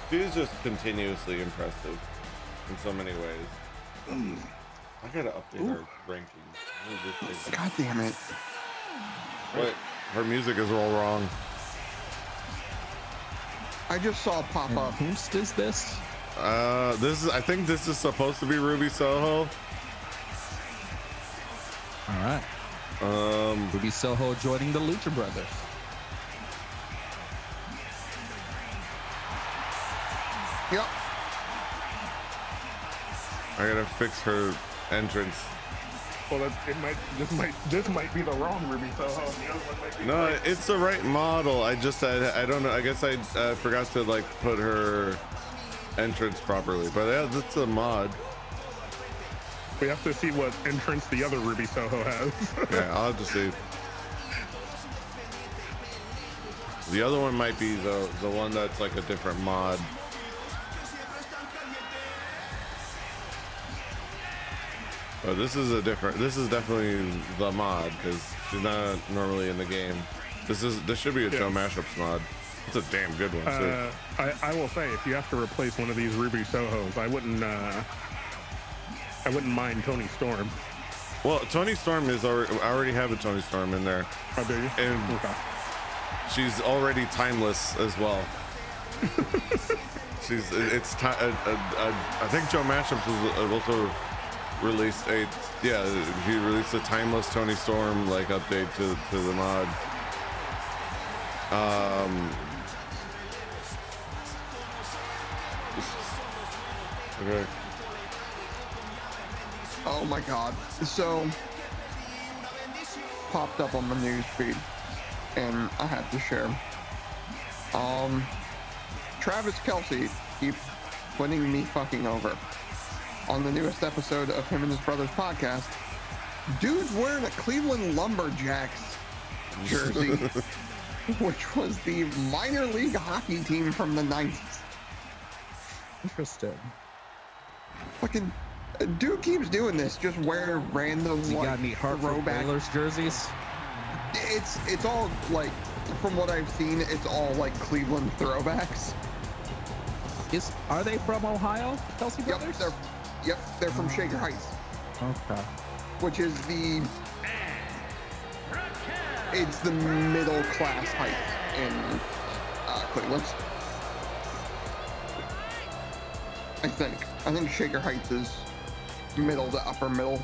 Speaker 1: She's just continuously impressive in so many ways. I gotta update her rankings.
Speaker 3: God damn it.
Speaker 1: Wait, her music is all wrong.
Speaker 3: I just saw it pop up.
Speaker 2: Whomst is this?
Speaker 1: I think this is supposed to be Ruby Soho.
Speaker 2: All right. Ruby Soho joining the Lucha Brothers.
Speaker 3: Yep.
Speaker 1: I gotta fix her entrance.
Speaker 5: Well, this might be the wrong Ruby Soho. The other one might be
Speaker 1: No,
Speaker 5: right.
Speaker 1: it's the right model. I don't know. I guess I forgot to like put her entrance properly. But yeah, that's a mod.
Speaker 5: We have to see what entrance the other Ruby Soho has.
Speaker 1: Yeah, I'll have to see. The other one might be the one that's like a different mod. Oh, this is definitely the mod, because she's not normally in the game. This should be a Joe Mashups mod. It's a damn good one too.
Speaker 5: I will say, if you have to replace one of these Ruby Sohos, I wouldn't mind Tony Storm.
Speaker 1: Well, Tony Storm I already have a Tony Storm in there.
Speaker 5: Oh, do you?
Speaker 1: And
Speaker 5: Okay.
Speaker 1: she's already timeless as well. I think Joe Mashups was also released he released a timeless Tony Storm like update to the mod. Okay.
Speaker 3: Oh my God. So, popped up on my news feed, and I had to share. Travis Kelce keeps putting me fucking over. On the newest episode of him and his brother's podcast, dude's wearing a Cleveland Lumberjacks jersey, which was the minor league hockey team from the 90s.
Speaker 2: Interesting.
Speaker 3: Fucking dude keeps doing this, just wear random
Speaker 2: You got any Hartford
Speaker 3: throwback
Speaker 2: Whalers jerseys?
Speaker 3: It's all like, from what I've seen, it's all like Cleveland throwbacks.
Speaker 2: Are they from Ohio, Kelce brothers?
Speaker 3: They're from Shaker Heights,
Speaker 2: Okay.
Speaker 3: which is it's the middle class heights in Cleveland. I think Shaker Heights is middle to upper middle,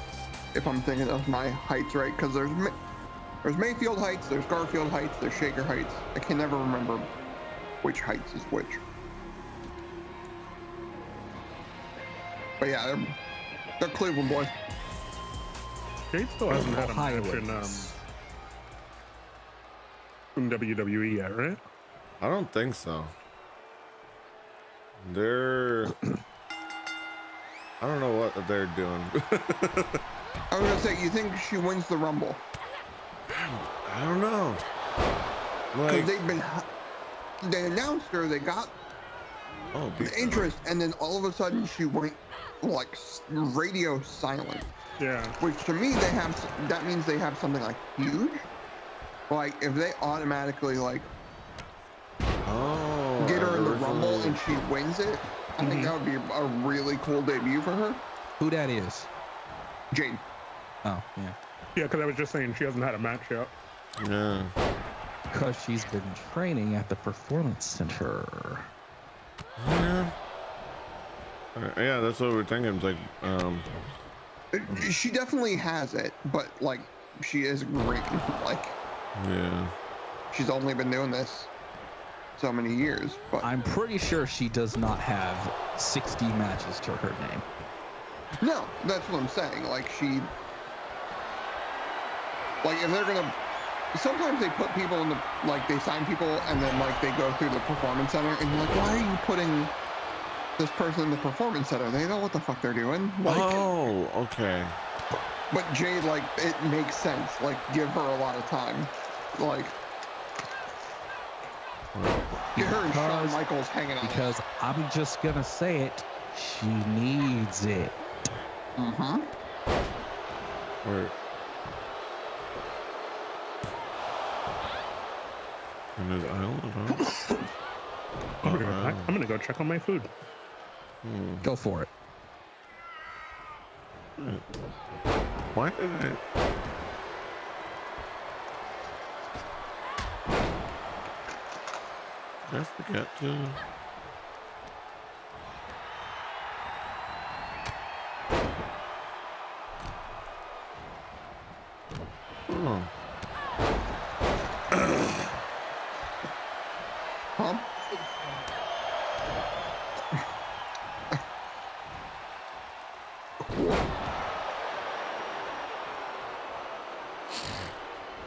Speaker 3: if I'm thinking of my heights right, because there's Mayfield Heights, there's Garfield Heights, there's Shaker Heights. I can never remember which heights is which. But yeah, they're Cleveland boys.
Speaker 5: Jade still hasn't had a match
Speaker 2: Ohioans.
Speaker 5: in WWE yet, right?
Speaker 1: I don't think so. They're I don't know what they're doing.
Speaker 3: I was gonna say, you think she wins the Rumble?
Speaker 1: I don't know. Like,
Speaker 3: Because they announced her, they got interest, and then all of a sudden she went like radio silent.
Speaker 5: Yeah.
Speaker 3: Which to me, that means they have something like huge. Like if they automatically like get her in the Rumble and she wins it, I think that would be a really cool debut for her.
Speaker 2: Who that is?
Speaker 3: Jade.
Speaker 2: Oh, yeah.
Speaker 5: Yeah, because I was just saying she hasn't had a match yet.
Speaker 1: yeah.
Speaker 2: Because she's been training at the Performance Center.
Speaker 1: Yeah. Yeah, that's what we're thinking. It's like,
Speaker 3: She definitely has it, but like she is great. Like
Speaker 1: yeah.
Speaker 3: she's only been doing this so many years, but
Speaker 2: I'm pretty sure she does not have 60 matches to her name.
Speaker 3: no, that's what I'm saying. Like if they're gonna, sometimes they put people in the, like they sign people and then like they go through the Performance Center and you're like, why are you putting this person in the Performance Center? They know what the fuck they're doing. Like,
Speaker 1: Oh, okay.
Speaker 3: but Jade, like, it makes sense. Like, give her a lot of time. Like, get her and Shawn Michaels hanging out.
Speaker 2: Because I'm just gonna say it, she needs it.
Speaker 3: Mm-hmm.
Speaker 1: Where? And there's Island, huh?
Speaker 5: I'm gonna go check on my food.
Speaker 2: Go for it.
Speaker 1: Why did I forget to? Oh.
Speaker 3: Huh?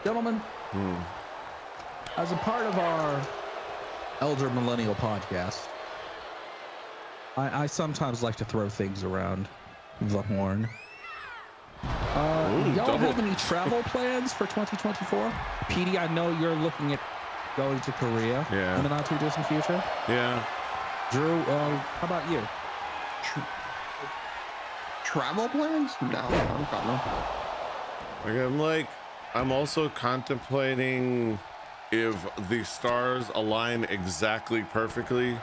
Speaker 2: Gentlemen, as a part of our Elder Millennial podcast, I sometimes like to throw things around the horn. Y'all have any travel plans for 2024? PD, I know you're looking at going to Korea in the not too distant future.
Speaker 1: Yeah.
Speaker 2: Drew, how about you?
Speaker 3: Travel plans? No, I don't know.
Speaker 1: I'm also contemplating if the stars align exactly perfectly,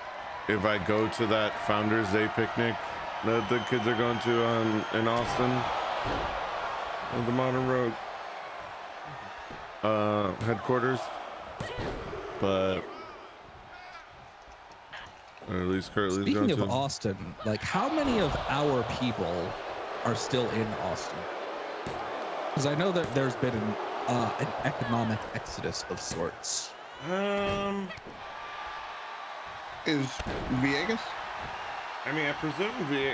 Speaker 1: if I go to that Founders Day picnic that the kids are going to in Austin on the Modern Road headquarters, but or at least currently
Speaker 2: Speaking of Austin, like how many of our people are still in Austin? Because I know that there's been an economic exodus of sorts.
Speaker 3: Is Viegas?
Speaker 1: I mean, I presume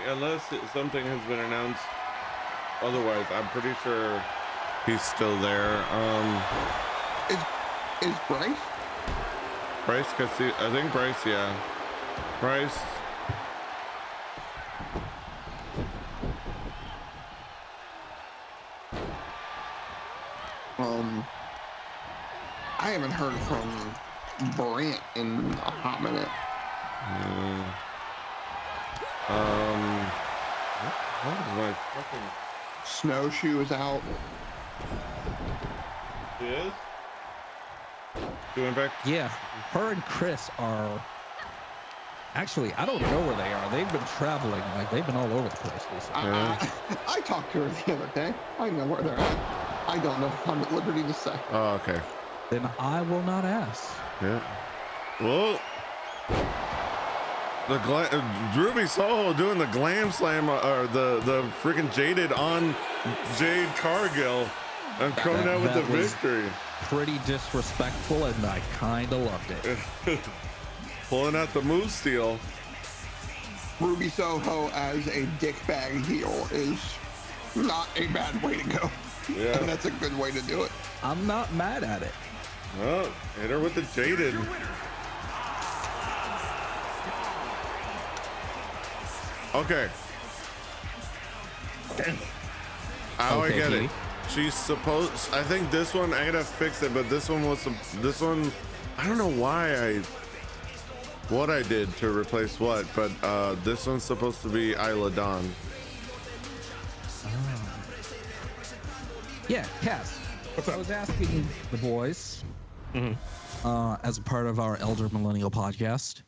Speaker 1: unless something has been announced otherwise, I'm pretty sure he's still there.
Speaker 3: Is Bryce?
Speaker 1: Bryce Castillo, I think Bryce, yeah. Bryce.
Speaker 3: I haven't heard from Brant in a hot minute.
Speaker 1: What is my fucking...
Speaker 3: Snowshoe is out.
Speaker 1: He is? Doing back?
Speaker 2: Yeah, her and Kris are... Actually, I don't know where they are. They've been traveling. Like, they've been all over the place recently.
Speaker 3: I talked to her the other day. I know where they're at. I don't know if I'm at liberty to say.
Speaker 1: Oh, okay.
Speaker 2: Then I will not ask.
Speaker 1: Yeah. Well, Ruby Soho doing the glam slam, or the freaking Jaded on Jade Cargill, and coming out with the victory.
Speaker 2: Pretty disrespectful, and I kind of loved it.
Speaker 1: Pulling out the move steal.
Speaker 3: Ruby Soho as a dickbag heel is not a bad way to go.
Speaker 1: Yeah.
Speaker 3: And that's a good way to do it.
Speaker 2: I'm not mad at it.
Speaker 1: Oh, hit her with the Jaded. Okay. Oh, I get it. She's supposed. I think this one I gotta fix it, but this one was this one. I don't know why what I did to replace what, but this one's supposed to be Isla Dawn.
Speaker 2: Yeah, Cass. I was asking the boys, as a part of our Elder Millennial podcast.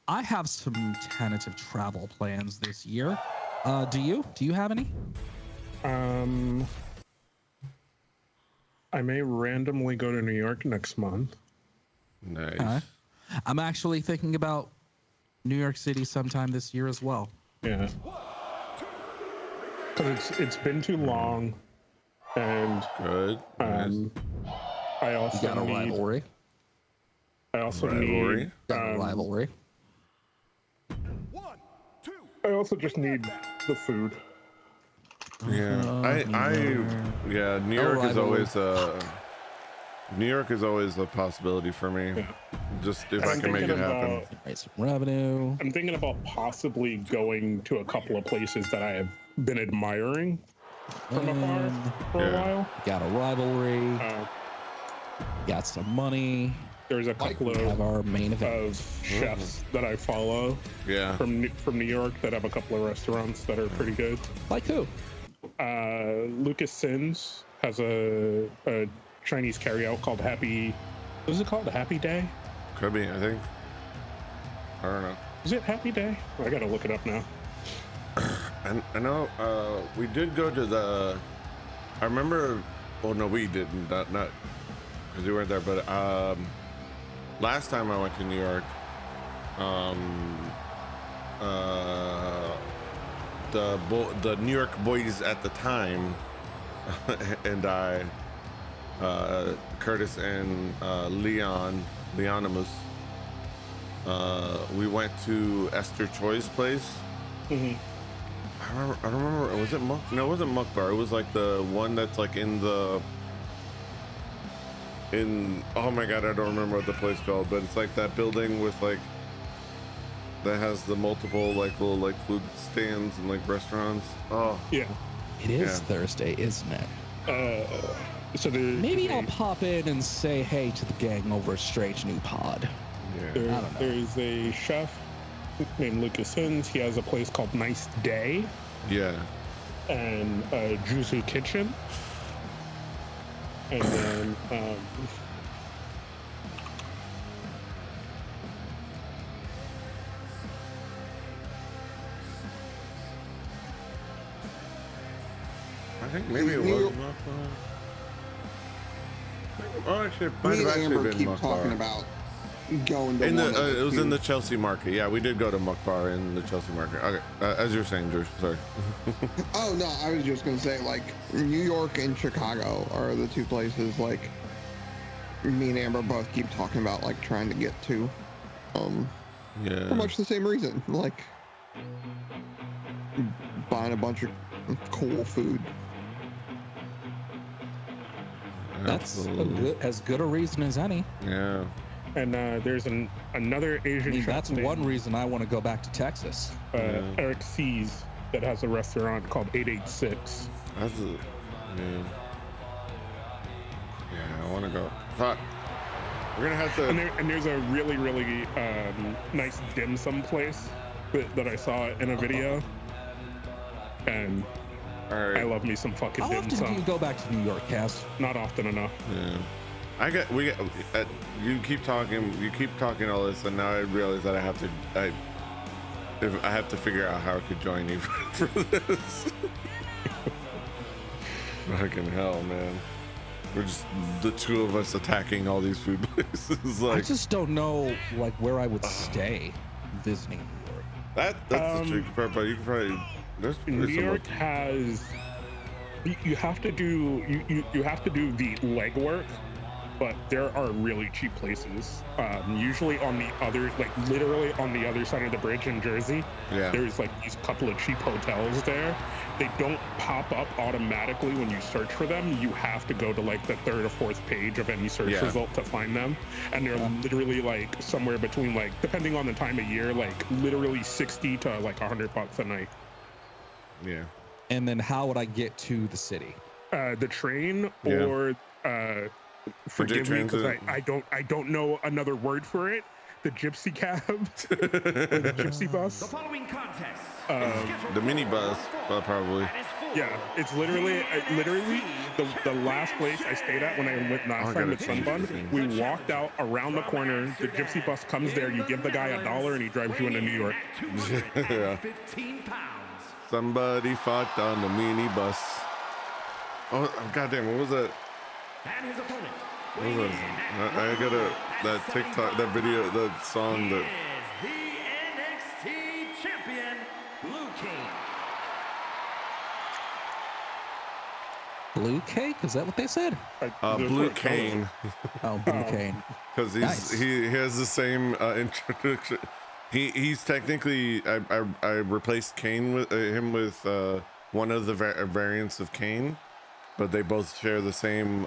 Speaker 2: I have some tentative travel plans this year. Do you? Do you have any?
Speaker 5: I may randomly go to New York next month.
Speaker 1: Nice.
Speaker 2: I'm actually thinking about New York City sometime this year as well.
Speaker 5: Yeah. Because it's been too long, and
Speaker 1: Good. Nice.
Speaker 5: I also
Speaker 2: You got a
Speaker 5: need.
Speaker 2: rivalry.
Speaker 5: I also
Speaker 1: Rivalry?
Speaker 5: need.
Speaker 2: Got a rivalry.
Speaker 5: I also just need the food.
Speaker 1: Yeah, yeah. New York is always New York is always a possibility for me.
Speaker 5: Yeah.
Speaker 1: Just if
Speaker 5: And
Speaker 1: I can make it happen.
Speaker 2: Raise some revenue.
Speaker 5: I'm thinking about possibly going to a couple of places that I have been admiring from afar for a while.
Speaker 2: Got a rivalry. Got some money.
Speaker 5: There's a couple
Speaker 2: Have our main event.
Speaker 5: of chefs that I follow
Speaker 1: Yeah.
Speaker 5: from New York that have a couple of restaurants that are pretty good.
Speaker 2: Like who?
Speaker 5: Lucas Sims has a Chinese carryout called Happy. What is it called? Happy Day?
Speaker 1: Could be. I think. I don't know.
Speaker 5: Is it Happy Day? I gotta look it up now.
Speaker 1: I know. We did go to the. I remember. Well, no, we didn't. Not because you weren't there. But last time I went to New York, the New York boys at the time, and I, Curtis and Leonimus, we went to Esther Choi's place.
Speaker 5: Mm-hmm.
Speaker 1: I don't remember. Was it Muck? No, it wasn't Muck Bar. It was like the one that's like oh my god, I don't remember what the place called, but it's like that building with like that has the multiple like little like food stands and like restaurants. Oh
Speaker 5: Yeah.
Speaker 2: It is Thursday, isn't it?
Speaker 5: So
Speaker 2: Maybe I'll pop in and say hey to the gang over at Strange New Pod.
Speaker 1: yeah.
Speaker 5: There's a chef named Lucas Sims. He has a place called Nice Day
Speaker 1: Yeah.
Speaker 5: and Juzu Kitchen. And then
Speaker 1: I think maybe it was Muck Bar. Oh, actually, it might
Speaker 3: Me
Speaker 1: have
Speaker 3: and
Speaker 1: actually
Speaker 3: Amber
Speaker 1: been
Speaker 3: keep
Speaker 1: Muck
Speaker 3: talking
Speaker 1: Bar.
Speaker 3: about going to
Speaker 1: In
Speaker 3: one of
Speaker 1: the, it was in
Speaker 3: two.
Speaker 1: the Chelsea Market. Yeah, we did go to Muck Bar in the Chelsea Market. Okay, as you were saying, Drew. Sorry.
Speaker 3: Oh no, I was just gonna say like New York and Chicago are the two places like me and Amber both keep talking about like trying to get to.
Speaker 1: Yeah.
Speaker 3: For much the same reason, like buying a bunch of cool food.
Speaker 2: That's as good a reason as any.
Speaker 1: Yeah.
Speaker 5: And there's another Asian
Speaker 2: I mean,
Speaker 5: chef
Speaker 2: that's
Speaker 5: named,
Speaker 2: one reason I want to go back to Texas.
Speaker 5: Eric C's that has a restaurant called 886.
Speaker 1: That's a, yeah. Yeah, I want to go. Fuck. We're gonna have to.
Speaker 5: And there's a really, really nice dim sum place that I saw in a video. And
Speaker 1: All right.
Speaker 5: I love me some fucking
Speaker 2: How
Speaker 5: dim
Speaker 2: often
Speaker 5: sum.
Speaker 2: do you go back to New York, Cass?
Speaker 5: Not often enough.
Speaker 1: Yeah. You keep talking all this, and now I realize that I have to figure out how I could join you for this. Fucking hell, man. We're just the two of us attacking all these food places.
Speaker 2: I
Speaker 1: Like
Speaker 2: just don't know like where I would stay visiting New York.
Speaker 1: that's the tricky part, but you can probably
Speaker 5: New York has you have to do you have to do the legwork, but there are really cheap places. Usually on the other, like literally on the other side of the bridge in Jersey,
Speaker 1: Yeah.
Speaker 5: there's like these couple of cheap hotels there. They don't pop up automatically when you search for them. You have to go to like the third or fourth page of any search
Speaker 1: Yeah.
Speaker 5: result to find them. And they're literally like somewhere between like, depending on the time of year, like literally 60 to like $100 a night.
Speaker 1: Yeah.
Speaker 2: And then how would I get to the city?
Speaker 5: The train
Speaker 1: Yeah.
Speaker 5: or forgive me because
Speaker 1: transit.
Speaker 5: I don't know another word for it. The gypsy cab or the gypsy
Speaker 6: The
Speaker 5: bus.
Speaker 6: following contest
Speaker 1: The minibus, probably.
Speaker 5: Yeah, it's literally the last place I stayed at when I went last time with Sunbun. We walked out around the corner. The gypsy bus comes there. You give the guy $1 and he drives you into New York.
Speaker 1: Yeah.
Speaker 6: 15 pounds.
Speaker 1: Somebody fucked on the minibus. Oh, goddamn! What was that?
Speaker 6: And his opponent.
Speaker 1: What was that? I got that TikTok, that video, that song that.
Speaker 6: Is the NXT champion, Blue King.
Speaker 2: Blue Cake? Is that what they said?
Speaker 1: Blue Cane,
Speaker 2: Oh, Blue Cane.
Speaker 1: because
Speaker 2: Nice.
Speaker 1: he has the same introduction. He's technically I replaced Kane with him with one of the variants of Kane, but they both share the same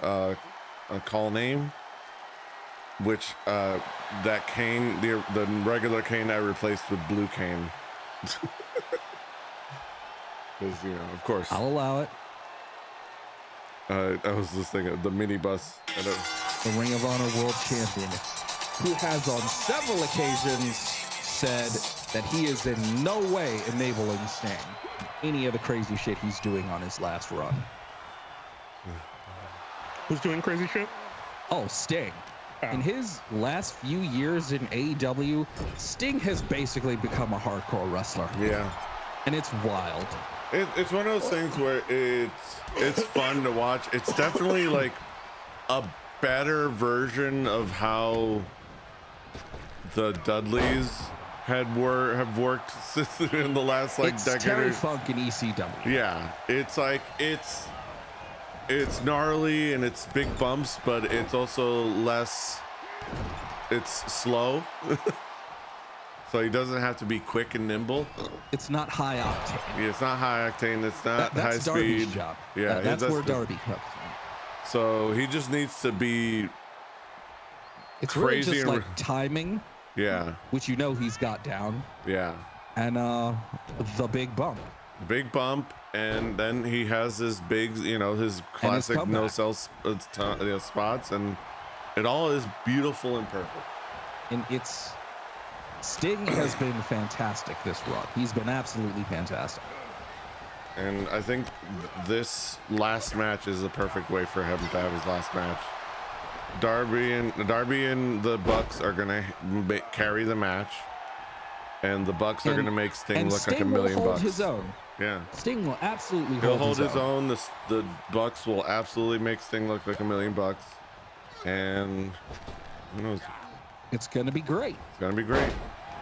Speaker 1: call name. Which that Kane, the regular Kane, I replaced with Blue Cane. Because of course.
Speaker 2: I'll allow it.
Speaker 1: I was just thinking the minibus.
Speaker 2: The Ring of Honor World Champion, who has on several occasions said that he is in no way enabling Sting any of the crazy shit he's doing on his last run.
Speaker 5: Who's doing crazy shit?
Speaker 2: Oh, Sting.
Speaker 5: Oh.
Speaker 2: In his last few years in AEW, Sting has basically become a hardcore wrestler,
Speaker 1: Yeah,
Speaker 2: and it's wild.
Speaker 1: it's one of those things where it's fun to watch. It's definitely like a better version of how the Dudleys have worked in the last like
Speaker 2: It's
Speaker 1: decade.
Speaker 2: Terry Funk and ECW.
Speaker 1: Yeah, it's like it's gnarly and it's big bumps, but it's also less. It's slow, so he doesn't have to be quick and nimble.
Speaker 2: It's not high octane.
Speaker 1: Yeah, it's not high octane. It's not high
Speaker 2: That's Darby's
Speaker 1: speed.
Speaker 2: job.
Speaker 1: Yeah,
Speaker 2: That's where
Speaker 1: the-
Speaker 2: Darby comes in.
Speaker 1: So he just needs to be.
Speaker 2: It's really
Speaker 1: Crazy
Speaker 2: just
Speaker 1: and
Speaker 2: like timing,
Speaker 1: Yeah,
Speaker 2: which he's got down,
Speaker 1: yeah.
Speaker 2: and the big bump.
Speaker 1: Big bump, and then he has his big, his classic
Speaker 2: comeback.
Speaker 1: no sell spots, and it all is beautiful and perfect.
Speaker 2: And Sting has been fantastic this run. He's been absolutely fantastic.
Speaker 1: And I think this last match is the perfect way for him to have his last match. Darby and the Bucks are gonna carry the match, and the Bucks are gonna make Sting look like $1 million.
Speaker 2: Sting will hold his own.
Speaker 1: Yeah,
Speaker 2: Sting will absolutely
Speaker 1: he'll
Speaker 2: hold
Speaker 1: hold his own. The Bucks will absolutely make Sting look like $1 million, and who knows?
Speaker 2: It's gonna be great.
Speaker 1: It's gonna be great.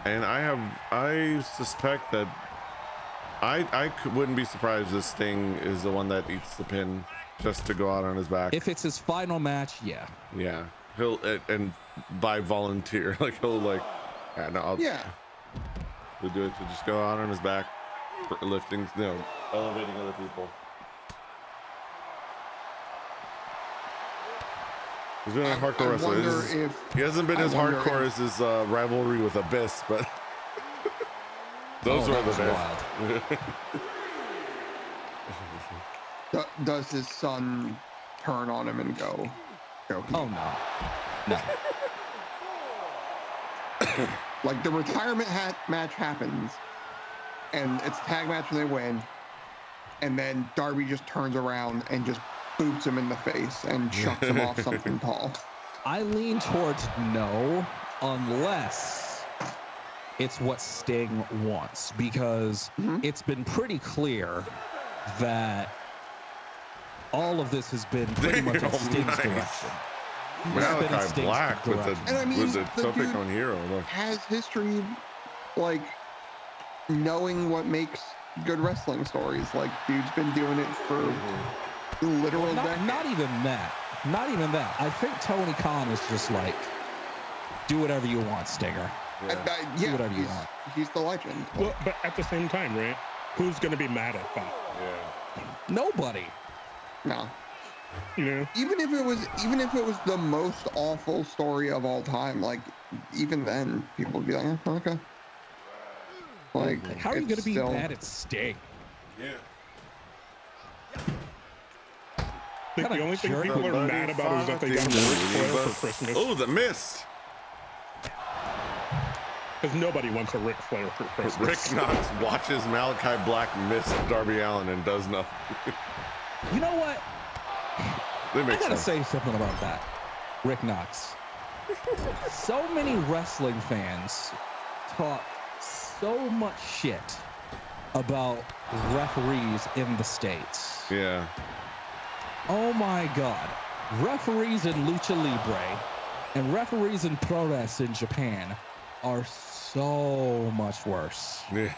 Speaker 1: And I suspect that wouldn't be surprised if Sting is the one that eats the pin just to go out on his back.
Speaker 2: If it's his final match, yeah.
Speaker 1: Yeah, he'll and by volunteer, like he'll like, yeah, no,
Speaker 3: Yeah.
Speaker 1: he'll do it to just go out on his back. lifting, elevating other people. He's been a hardcore wrestler. He hasn't been as hardcore as his rivalry with Abyss, but those were the best.
Speaker 3: Does his son turn on him and go?
Speaker 2: Oh no.
Speaker 3: Like the retirement match happens, and it's a tag match and they win, and then Darby just turns around and just boots him in the face and chucks him off something tall.
Speaker 2: I lean towards no, unless it's what Sting wants, because it's been pretty clear that all of this has been pretty much in Sting's direction.
Speaker 1: Malakai Black with the topic on Hero. Look.
Speaker 3: Has history, like, knowing what makes good wrestling stories. Like, dude's been doing it for literal decades.
Speaker 2: Not even that. I think Tony Khan is just like, do whatever you want, Stinger. Do whatever you want.
Speaker 3: He's the legend.
Speaker 5: Well, but at the same time, right? Who's going to be mad at that?
Speaker 1: Yeah.
Speaker 2: Nobody.
Speaker 3: No.
Speaker 5: You know?
Speaker 3: Even if it was the most awful story of all time, like, even then people would be like, oh, okay. Like,
Speaker 2: how are you going to be mad at Sting?
Speaker 1: Yeah.
Speaker 5: I think the only thing people are mad about is that they got a Ric Flair for Christmas.
Speaker 1: Oh, the mist!
Speaker 5: Because nobody wants a Ric Flair for Christmas.
Speaker 1: Rick Knox watches Malakai Black miss Darby Allin and does nothing.
Speaker 2: You know what? I gotta say something about that. Rick Knox. So many wrestling fans talk so much shit about referees in the States.
Speaker 1: Yeah.
Speaker 2: Oh my God. Referees in Lucha Libre and referees in Pro Wrestling in Japan are so much worse.
Speaker 1: Yeah.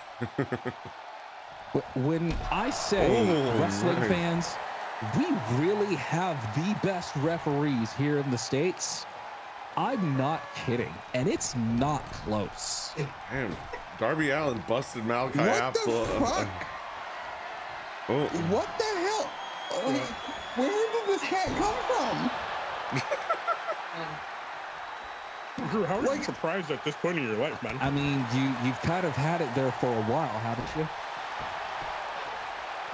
Speaker 2: When I say wrestling fans, we really have the best referees here in the States, I'm not kidding. And it's not close.
Speaker 1: Damn. Darby Allin busted Malakai
Speaker 3: What the fuck? What the hell? Like, where did this cat come from?
Speaker 5: Drew, how are you surprised at this point in your life, man?
Speaker 2: I mean, you've kind of had it there for a while, haven't you?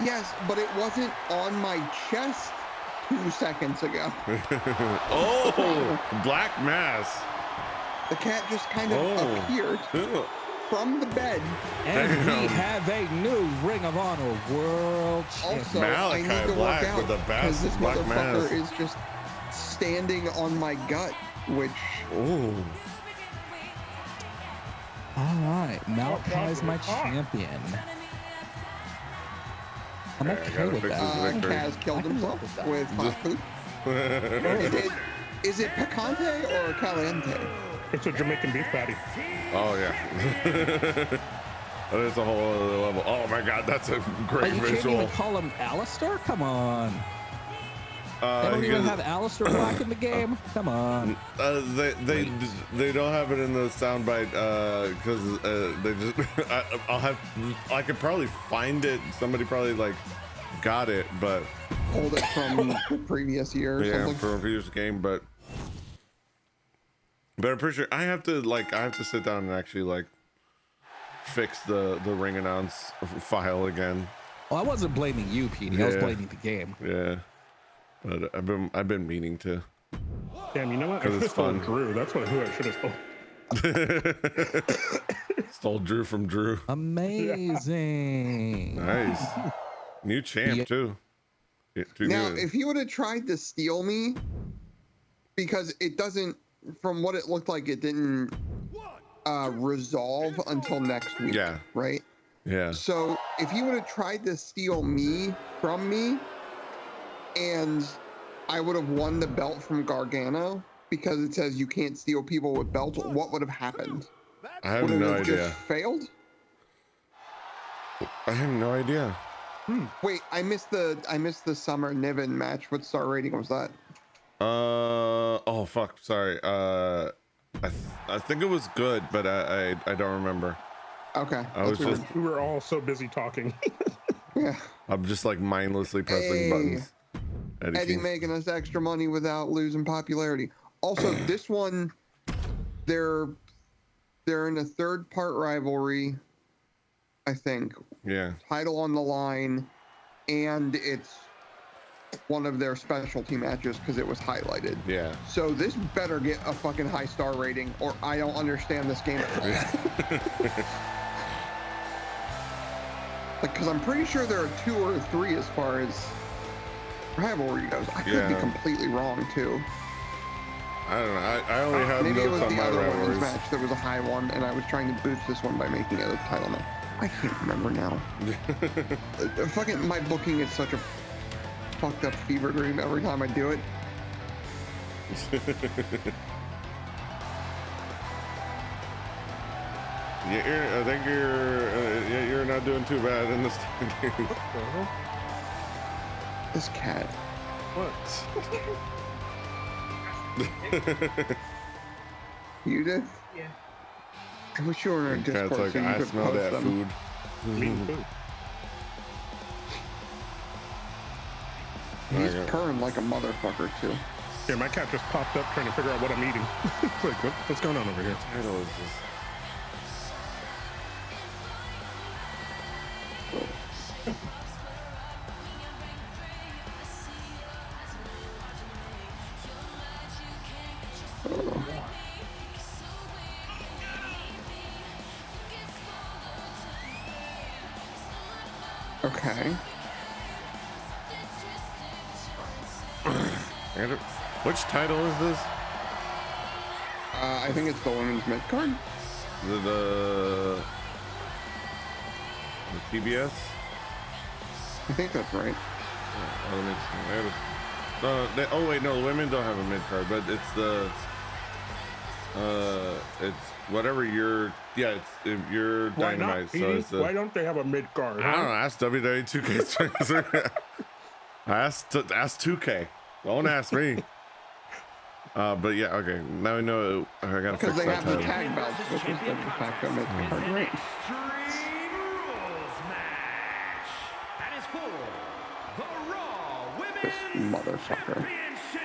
Speaker 3: Yes, but it wasn't on my chest 2 seconds ago.
Speaker 1: Black mass.
Speaker 3: The cat just kind of appeared from the bed.
Speaker 2: And we have a new Ring of Honor World Champion.
Speaker 3: Also,
Speaker 1: Malakai
Speaker 3: I need to
Speaker 1: Black
Speaker 3: work out
Speaker 1: with the
Speaker 3: because this
Speaker 1: black
Speaker 3: motherfucker
Speaker 1: mass.
Speaker 3: is just standing on my gut, which...
Speaker 2: All right, Malakai's my champion. I'm okay with that.
Speaker 3: Kaz killed himself with hot food. Is it picante or caliente?
Speaker 5: It's a Jamaican beef patty.
Speaker 1: Oh, yeah. That is a whole other level. Oh, my God, that's a great
Speaker 2: You
Speaker 1: visual.
Speaker 2: can't even call him Alistair? Come on. They don't even have Alistair Black in the game? Come on.
Speaker 1: They don't have it in the soundbite because they just I could probably find it. Somebody probably like got it, but
Speaker 3: pulled it from the previous year or something.
Speaker 1: From a previous game, but I'm pretty sure I have to sit down and actually like fix the ring announce file again.
Speaker 2: Well, I wasn't blaming you, Petey. I was blaming the game.
Speaker 1: Yeah. But I've been meaning to.
Speaker 5: Damn, you know what? I should have stole Drew. That's who I should have stole.
Speaker 1: Stole Drew from Drew.
Speaker 2: Amazing.
Speaker 1: Nice. New champ too.
Speaker 3: Now, if he would have tried to steal me, because it doesn't, from what it looked like, it didn't resolve until next week.
Speaker 1: Yeah.
Speaker 3: Right?
Speaker 1: Yeah.
Speaker 3: So if he would have tried to steal me from me, and I would have won the belt from Gargano because it says you can't steal people with belts, what would have happened?
Speaker 1: I have no idea.
Speaker 3: Just failed?
Speaker 1: I have no idea.
Speaker 3: Wait, I missed the Summer Niven match. What star rating was that?
Speaker 1: Oh fuck, sorry. I think it was good, but I don't remember.
Speaker 3: Okay.
Speaker 1: I was just,
Speaker 5: We were all so busy talking.
Speaker 3: Yeah.
Speaker 1: I'm just like mindlessly pressing
Speaker 3: Hey.
Speaker 1: buttons.
Speaker 3: Eddie making us extra money without losing popularity. Also, this one, they're in a third-part rivalry, I think.
Speaker 1: Yeah.
Speaker 3: Title on the line, and it's one of their specialty matches because it was highlighted.
Speaker 1: Yeah.
Speaker 3: So this better get a fucking high star rating, or I don't understand this game at all. Like, because I'm pretty sure there are 2 or 3 as far as rivalry goes. I could be completely wrong too.
Speaker 1: I don't know. I only have
Speaker 3: maybe it was
Speaker 1: notes on
Speaker 3: the
Speaker 1: my
Speaker 3: other women's
Speaker 1: rivalries.
Speaker 3: match that was a high one, and I was trying to boost this one by making it a title match. I can't remember now. Fucking my booking is such a fucked up fever dream every time I do it.
Speaker 1: Yeah, I think you're not doing too bad in this game.
Speaker 3: This cat.
Speaker 1: What?
Speaker 3: You did?
Speaker 7: Yeah.
Speaker 3: I wish you were in a
Speaker 1: Cat's
Speaker 3: Discord
Speaker 1: like,
Speaker 3: so you
Speaker 1: I
Speaker 3: could
Speaker 1: smell
Speaker 3: post
Speaker 1: that
Speaker 3: them.
Speaker 1: food.
Speaker 5: Me too.
Speaker 3: He's purring like a motherfucker too.
Speaker 5: Yeah, my cat just popped up trying to figure out what I'm eating. It's like, what's going on over here?
Speaker 1: Title is just...
Speaker 3: Okay.
Speaker 1: Which title is this?
Speaker 3: I think it's the women's mid card.
Speaker 1: The TBS?
Speaker 3: I think that's right.
Speaker 1: Oh, let me see. Oh wait, no, the women don't have a mid card, but it's the it's whatever your it's if you're
Speaker 5: Why
Speaker 1: Dynamite.
Speaker 5: not?
Speaker 1: So it's
Speaker 5: Why don't they have a mid card?
Speaker 1: I don't know. Ask WWE 2K. ask 2K. Don't ask me. But yeah, okay. Now we know. I gotta fix
Speaker 3: Because they
Speaker 1: that
Speaker 3: have the
Speaker 1: title.
Speaker 3: tag belts, which is the de facto mid card, right?
Speaker 6: Extreme Rules match. That is for the Raw
Speaker 3: This
Speaker 6: Women's
Speaker 3: motherfucker.
Speaker 6: Championship.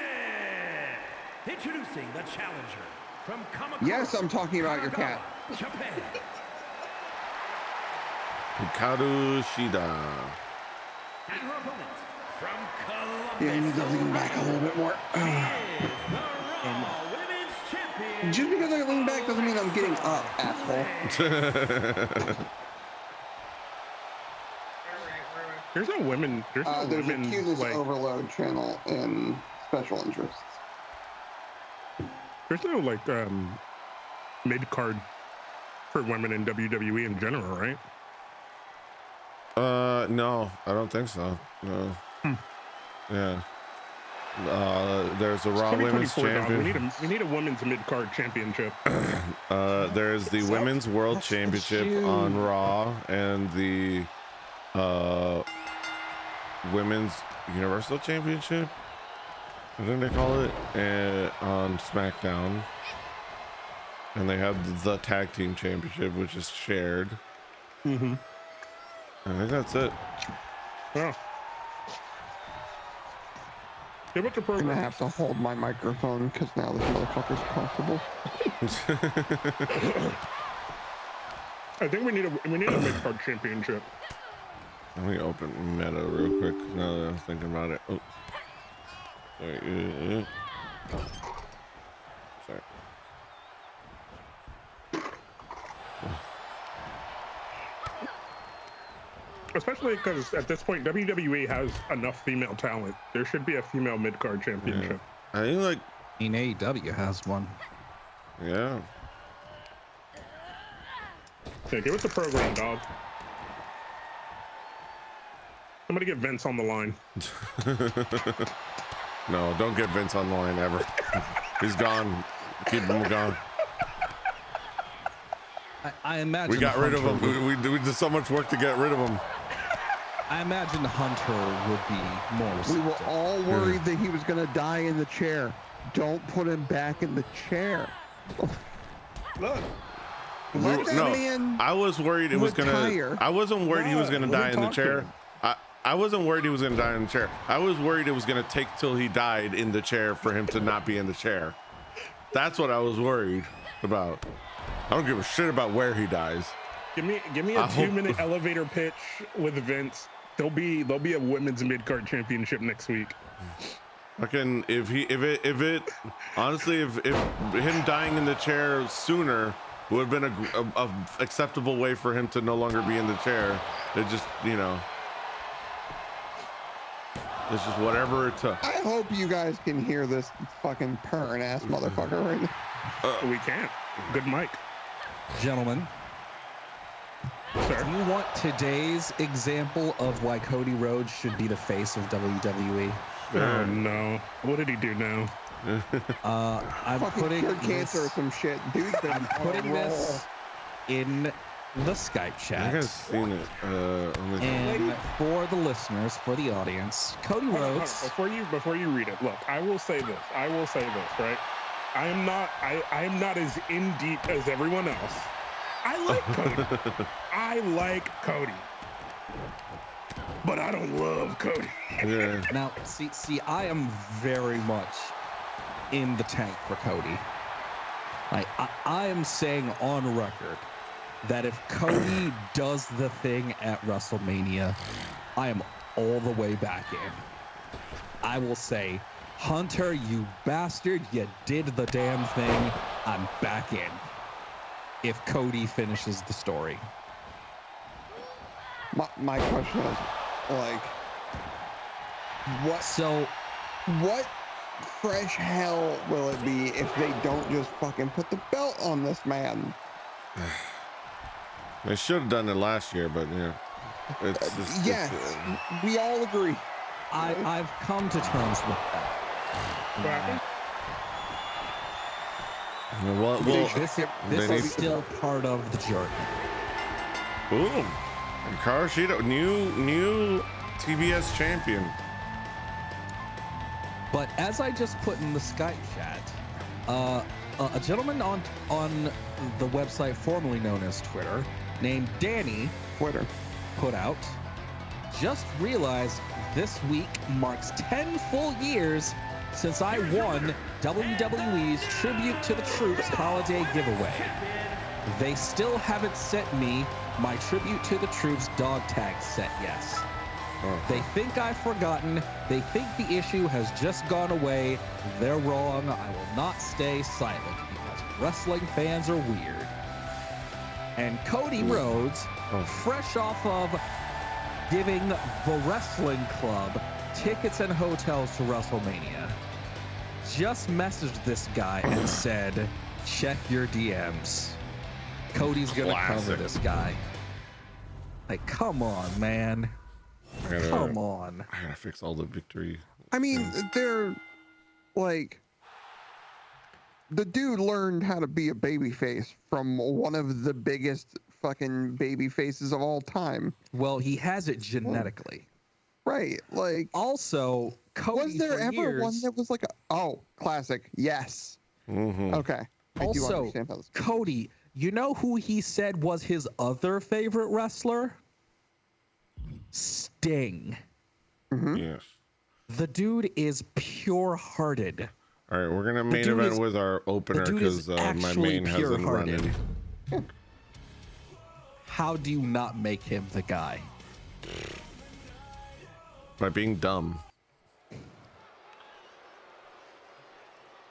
Speaker 6: Introducing the challenger from Kamakura.
Speaker 3: Yes, I'm talking about your cat.
Speaker 6: Japan.
Speaker 1: Hikaru Shida.
Speaker 6: And her opponent from Columbus.
Speaker 3: Yeah, you need to lean back a little bit more.
Speaker 6: is the Raw Women's Champion.
Speaker 3: Just because I lean back doesn't mean I'm getting up, asshole.
Speaker 5: There's no women. There's no
Speaker 3: There's a
Speaker 5: women
Speaker 3: Cutis
Speaker 5: like.
Speaker 3: overload channel in special interests.
Speaker 5: There's no like mid card for women in WWE in general, right?
Speaker 1: No, I don't think so. No. Yeah. There's a Raw Women's
Speaker 5: 2024, dog.
Speaker 1: Champion.
Speaker 5: We need a women's mid card championship.
Speaker 1: There's the Women's World Championship on Raw and the Women's Universal Championship, I think they call it, on SmackDown. And they have the Tag Team Championship, which is shared.
Speaker 5: Mm-hmm.
Speaker 1: I think that's it.
Speaker 5: Yeah. Yeah, what's the
Speaker 3: I'm gonna
Speaker 5: program?
Speaker 3: have to hold my microphone because now this motherfucker's comfortable.
Speaker 5: I think we need a mid card championship.
Speaker 1: Let me open Meta real quick now that I'm thinking about it. Oh. Sorry. Sorry.
Speaker 5: Especially because at this point, WWE has enough female talent. There should be a female mid card championship.
Speaker 1: I think like
Speaker 2: AEW has one.
Speaker 1: yeah.
Speaker 5: Yeah, give us a program, dog. Somebody get Vince on the line.
Speaker 1: No, don't get Vince on the line ever. He's gone. Keep him gone.
Speaker 2: I imagine
Speaker 1: We got rid of
Speaker 2: Hunter
Speaker 1: him. We did so much work to get rid of him.
Speaker 2: I imagine Hunter would be more
Speaker 3: We were
Speaker 2: receptive.
Speaker 3: all worried that he was gonna die in the chair. Don't put him back in the chair.
Speaker 5: Look.
Speaker 3: Let that man
Speaker 1: I was worried it was
Speaker 3: retire.
Speaker 1: gonna. I wasn't worried he was gonna
Speaker 5: Let
Speaker 1: die
Speaker 5: him
Speaker 1: in the
Speaker 5: talk to
Speaker 1: chair.
Speaker 5: him.
Speaker 1: I wasn't worried he was gonna die in the chair. I was worried it was gonna take till he died in the chair for him to not be in the chair. That's what I was worried about. I don't give a shit about where he dies.
Speaker 5: Give me a 2-minute elevator pitch with Vince. There'll be a women's mid-card championship next week.
Speaker 1: Fucking if him dying in the chair sooner would have been a acceptable way for him to no longer be in the chair. It just, it's just whatever it took.
Speaker 3: I hope you guys can hear this fucking purring ass motherfucker right now.
Speaker 5: We can't. Good mic.
Speaker 2: Gentlemen,
Speaker 5: Sir.
Speaker 2: do you want today's example of why Cody Rhodes should be the face of WWE?
Speaker 5: Oh no. What did he do now?
Speaker 2: I'm
Speaker 3: Fucking
Speaker 2: putting
Speaker 3: cured cancer or
Speaker 2: this,
Speaker 3: some shit. Dude's been
Speaker 2: I'm putting this in the Skype
Speaker 1: I
Speaker 2: chat.
Speaker 1: think I've seen it.
Speaker 2: And for the listeners, for the audience, Cody
Speaker 5: Hold on,
Speaker 2: Rhodes.
Speaker 5: Before you read it, look, I will say this, right? I am not as in deep as everyone else. I like Cody. I like Cody. But I don't love Cody.
Speaker 1: Yeah.
Speaker 2: Now, see, I am very much in the tank for Cody. Like, I am saying on record that if Cody does the thing at WrestleMania, I am all the way back in. I will say, Hunter, you bastard, you did the damn thing. I'm back in. If Cody finishes the story.
Speaker 3: My question is, like, what fresh hell will it be if they don't just fucking put the belt on this man?
Speaker 1: They should have done it last year, but
Speaker 3: Yes, we all agree.
Speaker 2: I've come to terms with that.
Speaker 5: What happened?
Speaker 2: This is still part of the journey.
Speaker 1: Boom. Hikaru Shida, new TBS champion.
Speaker 2: But as I just put in the Skype chat, a gentleman on the website formerly known as Twitter, named Danny,
Speaker 3: Twitter,
Speaker 2: put out, just realized this week marks 10 full years since I won WWE's Tribute to the Troops holiday giveaway. They still haven't sent me my Tribute to the Troops dog tag set yet. They think I've forgotten. They think the issue has just gone away. They're wrong. I will not stay silent because wrestling fans are weird. And Cody Rhodes, fresh off of giving the wrestling club tickets and hotels to WrestleMania, just messaged this guy and said, check your DMs. Cody's gonna cover this guy. Like, come on, man. Come on.
Speaker 1: I gotta fix all the victory.
Speaker 3: I mean, they're like, the dude learned how to be a babyface from one of the biggest fucking baby faces of all time.
Speaker 2: Well, he has it genetically.
Speaker 3: Right. Like,
Speaker 2: also, Cody,
Speaker 3: was there ever
Speaker 2: years,
Speaker 3: one that was like classic? Yes.
Speaker 1: Mm-hmm.
Speaker 3: Okay.
Speaker 2: Also, Cody, you know who he said was his other favorite wrestler? Sting.
Speaker 3: Mm-hmm.
Speaker 1: Yes.
Speaker 2: The dude is pure-hearted.
Speaker 1: All right, we're gonna main event with our opener because my main hasn't run in.
Speaker 2: How do you not make him the guy?
Speaker 1: By being dumb.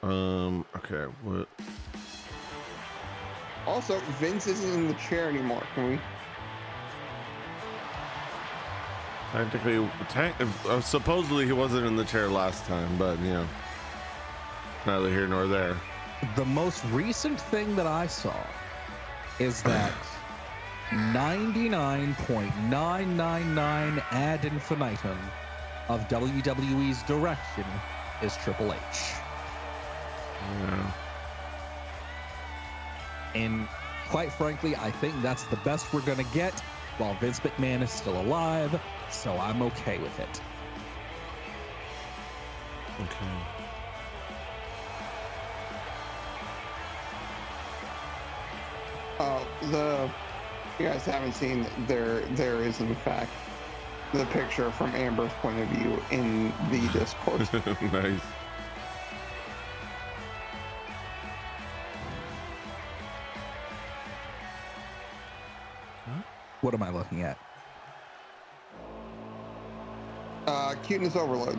Speaker 1: Okay, what?
Speaker 3: Also, Vince isn't in the chair anymore. Can we?
Speaker 1: Technically, supposedly he wasn't in the chair last time, but neither here nor there.
Speaker 2: The most recent thing that I saw is that 99.999 ad infinitum of WWE's direction is Triple H.
Speaker 1: Yeah.
Speaker 2: And quite frankly, I think that's the best we're gonna get while Vince McMahon is still alive, so I'm okay with it.
Speaker 1: Okay.
Speaker 3: You guys haven't seen, there is in fact the picture from Amber's point of view in the Discord.
Speaker 1: Nice.
Speaker 2: What am I looking at?
Speaker 3: Cuteness overload.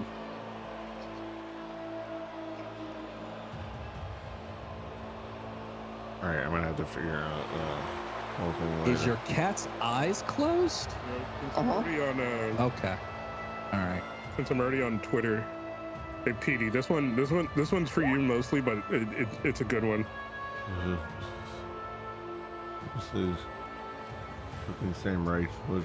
Speaker 1: All right, I'm gonna have to figure out whole thing
Speaker 2: Is
Speaker 1: later.
Speaker 2: your cat's eyes closed?
Speaker 5: Since I'm already on,
Speaker 2: Okay. All right.
Speaker 5: since I'm already on Twitter, hey PD, this one's for you mostly, but it's a good one.
Speaker 1: This is fucking Sam Rice. What?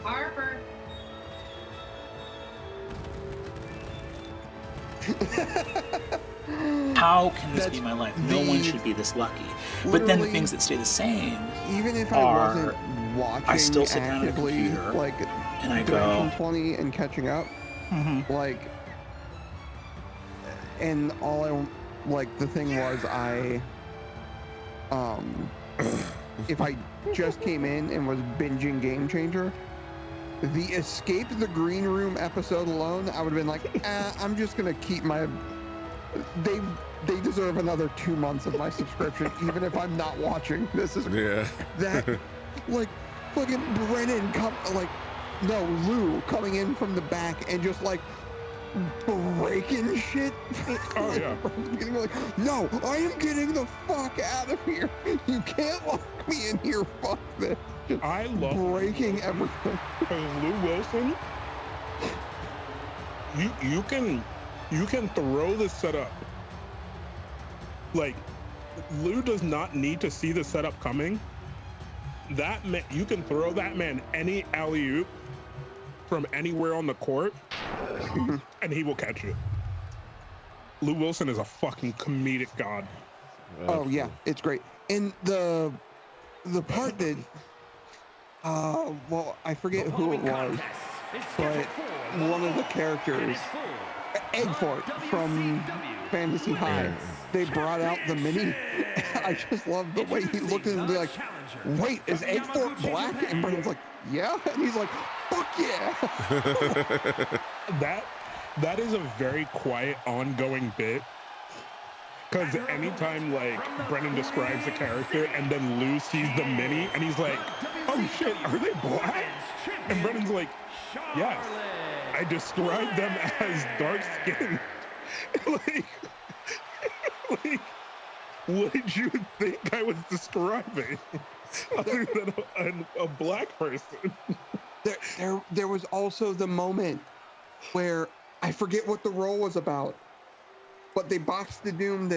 Speaker 7: Harper.
Speaker 8: How can this
Speaker 3: That's
Speaker 8: be my life? No one should be this lucky. But then the
Speaker 3: literally-
Speaker 8: things that stay the same
Speaker 3: Even if I
Speaker 8: are,
Speaker 3: wasn't watching
Speaker 8: I still sit down at a
Speaker 3: actively,
Speaker 8: computer
Speaker 3: like
Speaker 8: and I
Speaker 3: Dimension
Speaker 8: go,
Speaker 3: 20 and catching up, like, and all I like the thing was if I just came in and was binging Game Changer, the Escape the Green Room episode alone, I would have been like, I'm just gonna keep my. They deserve another 2 months of my subscription, even if I'm not watching. This is
Speaker 1: Yeah.
Speaker 3: that, like, fucking Brennan Lou coming in from the back and just like breaking shit.
Speaker 5: Oh, yeah.
Speaker 3: Like, no, I am getting the fuck out of here. You can't lock me in here. Fuck this. Just
Speaker 5: I love
Speaker 3: breaking everything.
Speaker 5: because Lou Wilson, you can throw the setup. Like, Lou does not need to see the setup coming. That man, you can throw that man any alley-oop from anywhere on the court, and he will catch it. Lou Wilson is a fucking comedic god.
Speaker 3: Oh yeah, it's great. And the part that well, I forget who it was, but one of the characters, Eggfort from Fantasy High, they brought out the mini. I just love the way he looked at him and be like, wait, is Eggfort black? And Brandon's like, yeah. And he's like, fuck yeah.
Speaker 5: That is a very quiet, ongoing bit. Because anytime, like, Brennan describes a character and then Lou sees the mini and he's like, oh shit, are they black? And Brennan's like, yes, I described them as dark skinned. like, what did you think I was describing? Other than a black person.
Speaker 3: There was also the moment where I forget what the role was about, but they boxed the Doom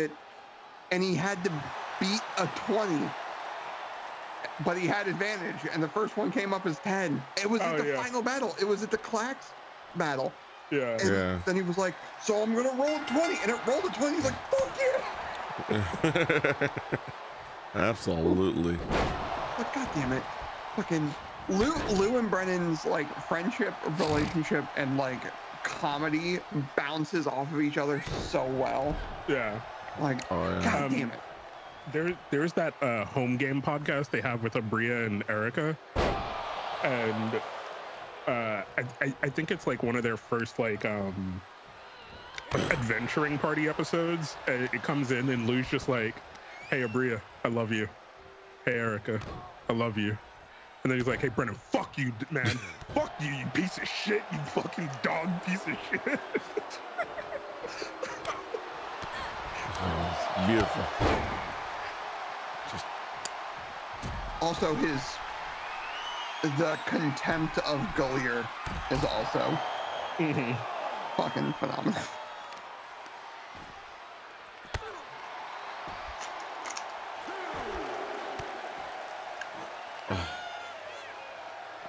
Speaker 3: and he had to beat a 20, but he had advantage, and the first one came up as 10. It was at the final battle. It was at the Clax battle.
Speaker 5: Yeah.
Speaker 3: And then he was like, so I'm gonna roll a 20, and it rolled a 20. He's like, fuck yeah.
Speaker 1: Absolutely.
Speaker 3: But God damn it, fucking Lou and Brennan's like friendship, relationship, and like comedy bounces off of each other so well.
Speaker 5: Yeah.
Speaker 3: Like, God damn it.
Speaker 5: There's that home game podcast they have with Abria and Erica, and I think it's like one of their first like adventuring party episodes. It comes in and Lou's just like, hey Abria, I love you. Hey Erica, I love you. And then he's like, hey Brennan, fuck you, man. Fuck you, you piece of shit, you fucking dog piece of shit.
Speaker 1: Oh, beautiful.
Speaker 3: Also, the contempt of Gullier is also fucking phenomenal.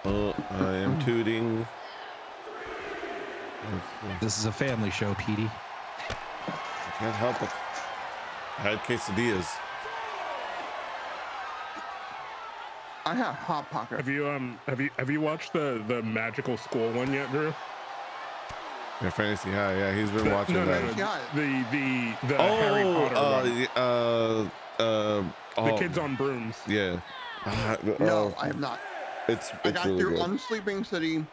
Speaker 1: Oh, I am tooting.
Speaker 2: This is a family show, Petey.
Speaker 1: I can't help it. I had quesadillas.
Speaker 3: I have Hot Pocket.
Speaker 5: Have you watched the Magical School one yet, Drew?
Speaker 1: Yeah, Fantasy High. Yeah, he's been watching that.
Speaker 5: The Harry Potter one. The kids on brooms.
Speaker 1: Yeah.
Speaker 3: No, I have not.
Speaker 1: I got
Speaker 3: really
Speaker 1: through
Speaker 3: good. Unsleeping City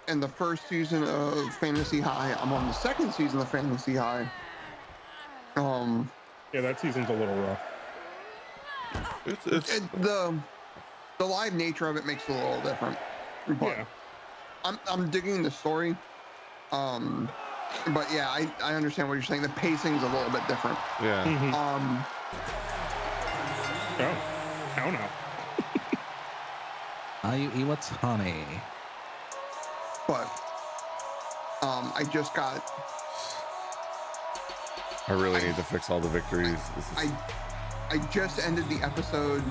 Speaker 3: in the first season of Fantasy High. I'm on the second season of Fantasy High.
Speaker 5: Yeah, that season's a little rough.
Speaker 3: The live nature of it makes it a little different. But
Speaker 5: yeah.
Speaker 3: I'm digging the story. But yeah, I understand what you're saying. The pacing's a little bit different.
Speaker 1: Yeah.
Speaker 5: Oh no.
Speaker 2: Mayu Iwatani.
Speaker 3: But I just got.
Speaker 1: I really need to fix all the victories.
Speaker 3: I just ended the episode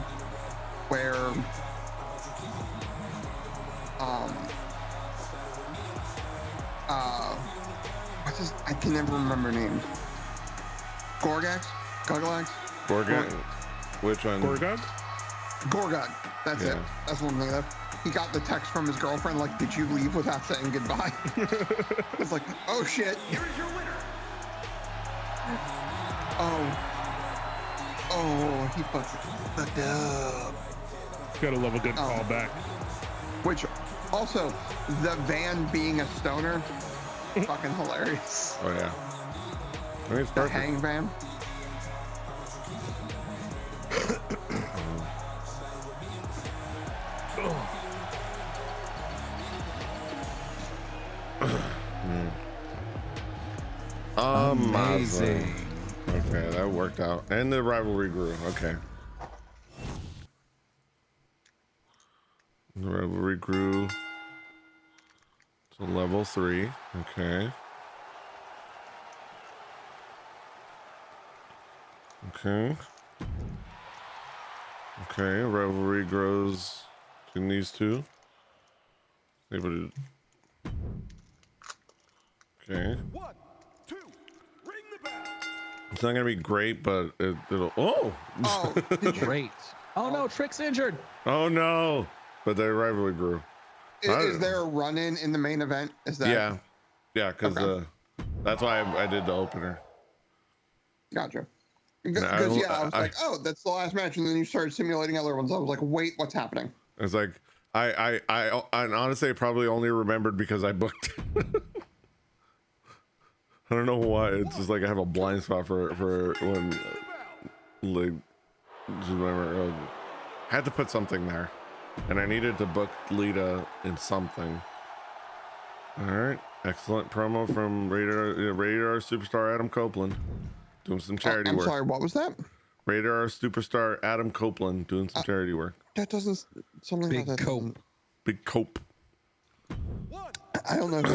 Speaker 3: where what's his, I can never remember names. Gorgax?
Speaker 1: Which one?
Speaker 3: Gorgag. That's it. That's one thing. He got the text from his girlfriend like, "Did you leave without saying goodbye?" It's like, oh shit.
Speaker 6: Here is your winner.
Speaker 3: Oh, he fucked up.
Speaker 5: Gotta love a good callback.
Speaker 3: Which, also, the van being a stoner, fucking hilarious.
Speaker 1: Oh yeah. I mean, it's
Speaker 3: The
Speaker 1: perfect.
Speaker 3: hang van.
Speaker 2: Amazing.
Speaker 1: Okay, that worked out. And the rivalry grew. Okay. The rivalry grew to level 3. Okay. Okay. Okay, rivalry grows in these two. Able to. Okay.
Speaker 6: 1, 2, ring the bell.
Speaker 1: It's not gonna be great, but it'll. Oh.
Speaker 3: Oh,
Speaker 2: Great. Oh no, Trick's injured.
Speaker 1: Oh no! But their rivalry grew.
Speaker 3: Is there a run-in in the main event? Is that?
Speaker 1: Yeah, because
Speaker 3: Okay.
Speaker 1: that's why I did the opener.
Speaker 3: Gotcha. Because I was like, oh, that's the last match, and then you started simulating other ones. I was like, wait, what's happening?
Speaker 1: It's like I honestly probably only remembered because I booked. I don't know why. It's just like I have a blind spot for when like just remember had to put something there, and I needed to book Lita in something. All right, excellent promo from Radar superstar Adam Copeland doing some charity work.
Speaker 3: I'm sorry, what was that?
Speaker 1: Radar superstar Adam Copeland doing some charity work.
Speaker 3: That doesn't something
Speaker 2: Big
Speaker 3: like that.
Speaker 2: Cope.
Speaker 1: Big Cope.
Speaker 3: I don't know who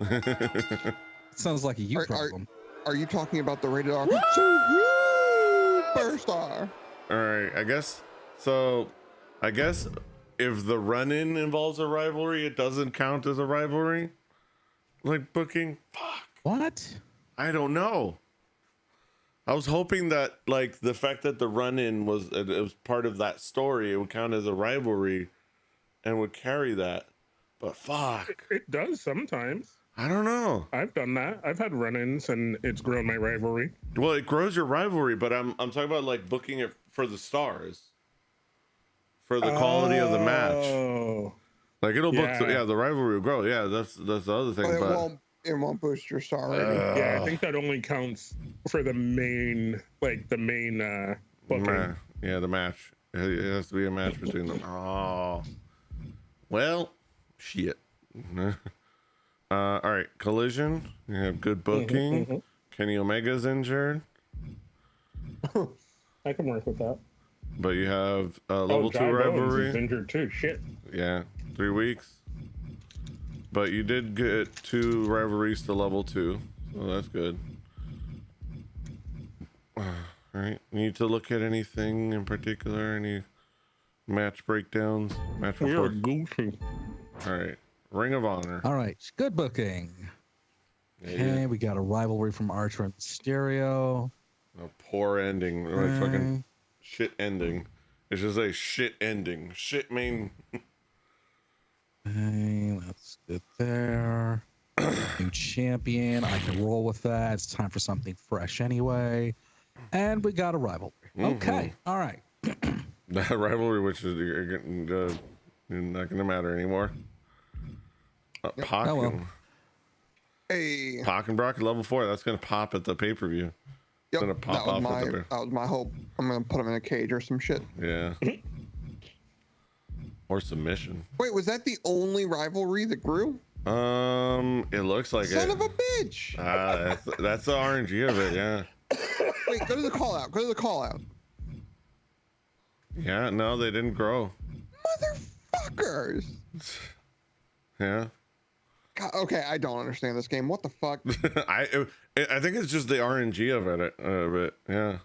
Speaker 3: that is.
Speaker 2: Sounds like a you problem.
Speaker 3: Are you talking about the Rated R Superstar?
Speaker 1: All right, I guess so. I guess if the run-in involves a rivalry, it doesn't count as a rivalry. Like booking. Fuck.
Speaker 2: What?
Speaker 1: I don't know. I was hoping that like the fact that the run-in was part of that story, it would count as a rivalry, and would carry that. But fuck.
Speaker 5: It does sometimes.
Speaker 1: I don't know.
Speaker 5: I've done that. I've had run-ins and it's grown my rivalry.
Speaker 1: Well, it grows your rivalry, but I'm talking about like booking it for the stars, for the quality of the match.
Speaker 5: Oh,
Speaker 1: Like it'll book, the rivalry will grow. Yeah, that's the other thing.
Speaker 3: But it won't boost your star rating.
Speaker 5: yeah, I think that only counts for the main, booking.
Speaker 1: Yeah, the match. It has to be a match between them. Oh, well, shit. All right, Collision. You have good booking. Kenny Omega's injured.
Speaker 5: I can work with that.
Speaker 1: But you have level 2 rivalry.
Speaker 5: Is injured too. Shit.
Speaker 1: Yeah, 3 weeks. But you did get 2 rivalries to level 2, so that's good. All right, need to look at anything in particular? Any match breakdowns? Match
Speaker 5: We are
Speaker 1: report?
Speaker 5: goofy.
Speaker 1: All right, Ring of Honor.
Speaker 2: All right, good booking. Okay, we got a rivalry from Archer and Mysterio.
Speaker 1: A poor ending, like fucking shit ending. It's just a shit ending. Shit main.
Speaker 2: Okay, let's get there. New champion. I can roll with that. It's time for something fresh anyway. And we got a rivalry. Okay. All right.
Speaker 1: That rivalry, which is not going to matter anymore. Pac,
Speaker 2: Oh, well.
Speaker 3: Hey,
Speaker 1: Pac and Brock at level 4. That's going to pop at the pay-per-view.
Speaker 3: yep,
Speaker 1: Gonna pop off
Speaker 3: that was my hope. I'm gonna put him in a cage or some shit.
Speaker 1: Yeah. Or submission.
Speaker 3: Wait, was that the only rivalry that grew?
Speaker 1: It looks like
Speaker 3: Son
Speaker 1: it.
Speaker 3: of a bitch.
Speaker 1: That's the RNG of it, yeah.
Speaker 3: Wait, go to the call out. Go to the call out.
Speaker 1: Yeah, no, they didn't grow.
Speaker 3: Motherfuckers.
Speaker 1: Yeah.
Speaker 3: God, okay, I don't understand this game. What the fuck?
Speaker 1: I think it's just the RNG of it. Yeah.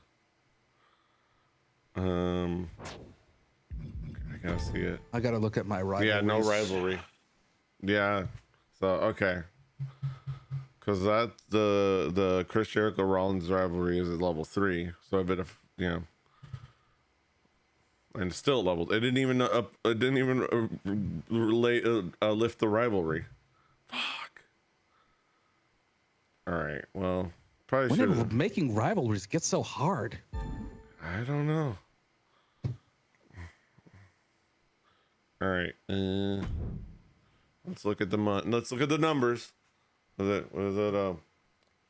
Speaker 1: I gotta see it.
Speaker 2: I gotta look at my rivalries.
Speaker 1: Yeah, no rivalry. Yeah. So okay. Because that the Chris Jericho Rollins rivalry is at level 3. So a bit of and it's still leveled. It didn't even lift the rivalry. Fuck. All right. Well, probably
Speaker 2: when
Speaker 1: should.
Speaker 2: did making rivalries get so hard?
Speaker 1: I don't know. All right. Let's look at the numbers. What is that? Let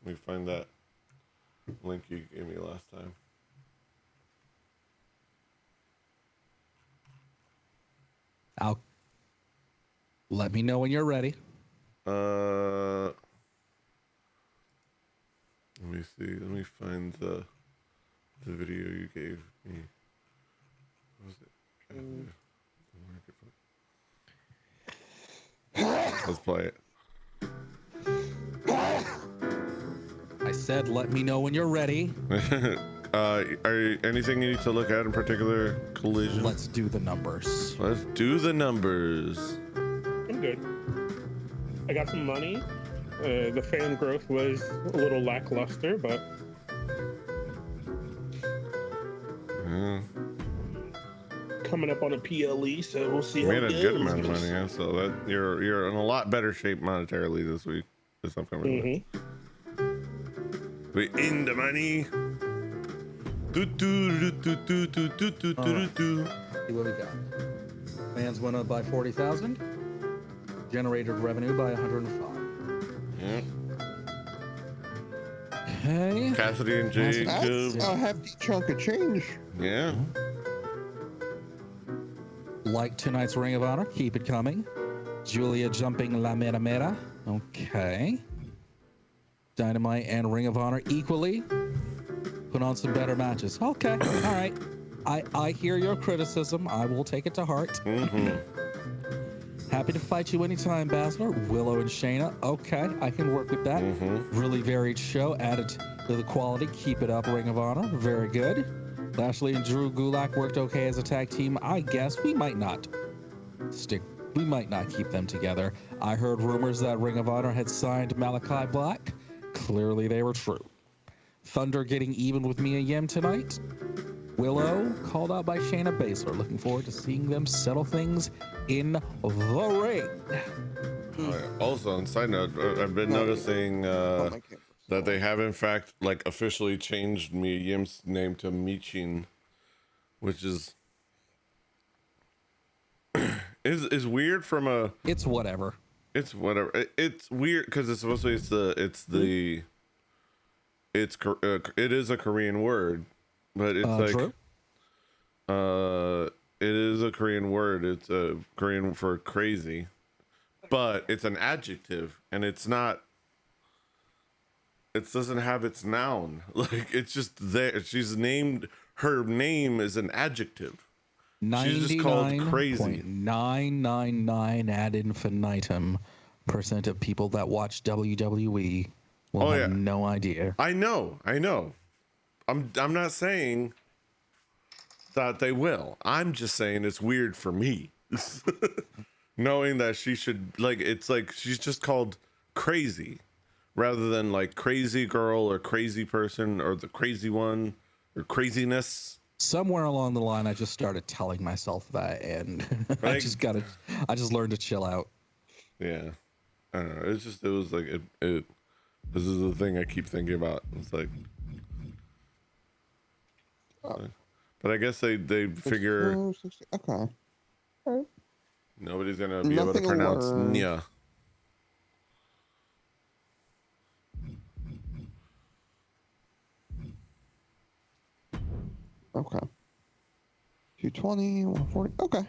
Speaker 1: me find that link you gave me last time.
Speaker 2: Let me know when you're ready.
Speaker 1: Let me see. Let me find the video you gave me. What was it? Let's play it.
Speaker 2: I said, let me know when you're ready.
Speaker 1: Anything you need to look at in particular, Collision?
Speaker 2: Let's do the numbers.
Speaker 1: Let's do the numbers.
Speaker 5: I'm good. I got some money. The fan growth was a little lackluster, but coming up on a PLE, so we'll see.
Speaker 1: You
Speaker 5: how
Speaker 1: made
Speaker 5: it
Speaker 1: a good
Speaker 5: goes.
Speaker 1: amount of money, yeah. So that you're in a lot better shape monetarily this week. This upcoming week. We in the money.
Speaker 2: See what we got. Fans went up by 40,000. Generated revenue by 105.
Speaker 1: Yeah.
Speaker 2: Okay.
Speaker 1: Cassidy and Jade.
Speaker 3: That's a hefty chunk of change.
Speaker 1: Yeah.
Speaker 2: Like tonight's Ring of Honor, keep it coming. Julia jumping La Mera Mera. Okay. Dynamite and Ring of Honor equally. Put on some better matches. Okay. All right. I hear your criticism. I will take it to heart. Happy to fight you anytime, Basler. Willow and Shayna. Okay, I can work with that. Really varied show. Added to the quality. Keep it up, Ring of Honor. Very good. Lashley and Drew Gulak worked okay as a tag team. I guess we might not keep them together. I heard rumors that Ring of Honor had signed Malakai Black. Clearly they were true. Thunder getting even with Mia Yim tonight. Willow called out by Shayna Baszler. Looking forward to seeing them settle things in the ring.
Speaker 1: Also, on side note, I've been noticing that they have in fact officially changed Mia Yim's name to Michin, which is weird from a.
Speaker 2: It's whatever.
Speaker 1: It's whatever. It's weird because it's supposed to it is a Korean word, but it's
Speaker 2: true.
Speaker 1: it is a Korean word. It's a Korean for crazy, but it's an adjective, and it's not. It doesn't have its noun. It's just there. She's named. Her name is an adjective. She's just called crazy.
Speaker 2: 99.999 ad infinitum % of people that watch WWE will have no idea.
Speaker 1: I know. I'm not saying that they will. I'm just saying it's weird for me. Knowing that she should it's she's just called crazy rather than crazy girl or crazy person or the crazy one or craziness.
Speaker 2: Somewhere along the line I just started telling myself that, and I just learned to chill out.
Speaker 1: Yeah. I don't know. It was like it. This is the thing I keep thinking about. It's like, but I guess they figure
Speaker 3: okay.
Speaker 1: nobody's gonna be able to pronounce Nya.
Speaker 3: Okay. 220, 140. Okay.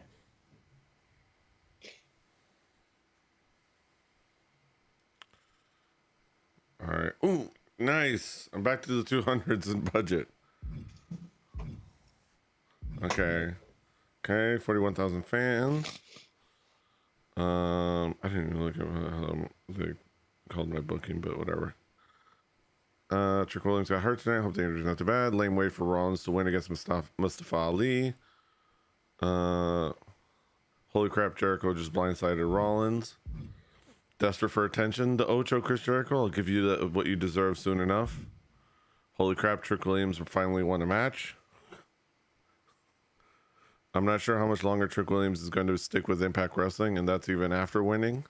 Speaker 1: All right. Ooh, nice. I'm back to the 200s in budget. Okay. 41,000 fans. I didn't even look at how they called my booking, but whatever. Trick Williams got hurt tonight. Hope the injury's not too bad. Lame way for Rollins to win against Mustafa Ali. Holy crap, Jericho just blindsided Rollins. Desperate for attention, the Ocho Chris Jericho. I'll give you what you deserve soon enough. Holy crap, Trick Williams finally won a match. I'm not sure how much longer Trick Williams is going to stick with Impact Wrestling, and that's even after winning.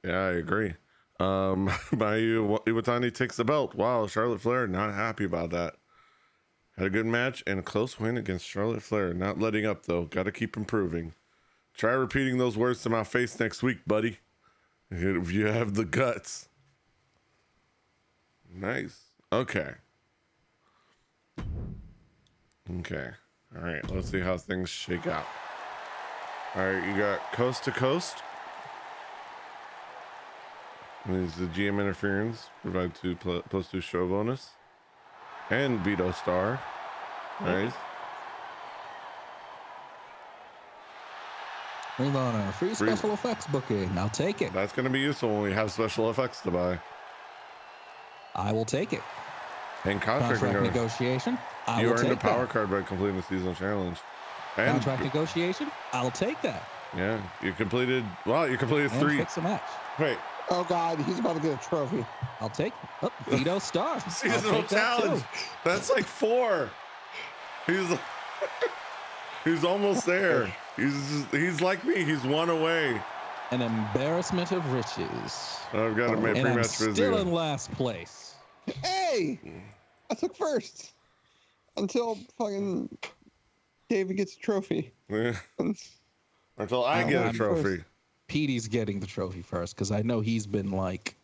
Speaker 1: Yeah, I agree. Mayu Iwatani takes the belt. Wow, Charlotte Flair not happy about that. Had a good match and a close win against Charlotte Flair. Not letting up though. Got to keep improving. Try repeating those words to my face next week, buddy. If you have the guts. Nice. Okay. Okay. All right. Let's see how things shake out. All right. You got Coast to Coast. This is the GM interference. Provide plus 2 show bonus. And Veto Star. Nice.
Speaker 2: Ring of Honor. Free special effects booking. I'll take it.
Speaker 1: That's going to be useful when we have special effects to buy.
Speaker 2: I will take it.
Speaker 1: And contract
Speaker 2: negotiation.
Speaker 1: You earned a power card by completing the seasonal challenge. And
Speaker 2: contract negotiation. I'll take that.
Speaker 1: Yeah, you completed. Wow, you completed
Speaker 2: and
Speaker 1: 3.
Speaker 2: Fix a match.
Speaker 1: Wait.
Speaker 3: Oh God, he's about to get a trophy.
Speaker 2: I'll take Veto Star.
Speaker 1: Seasonal challenge. That's like 4. He's almost there. He's like me. He's 1 away.
Speaker 2: An embarrassment of riches.
Speaker 1: I've got to make
Speaker 2: and
Speaker 1: pre-match
Speaker 2: I'm still in last place.
Speaker 3: Hey, I took first until fucking David gets a trophy.
Speaker 1: Yeah. Until I get a trophy.
Speaker 2: Petey's getting the trophy first because I know he's been like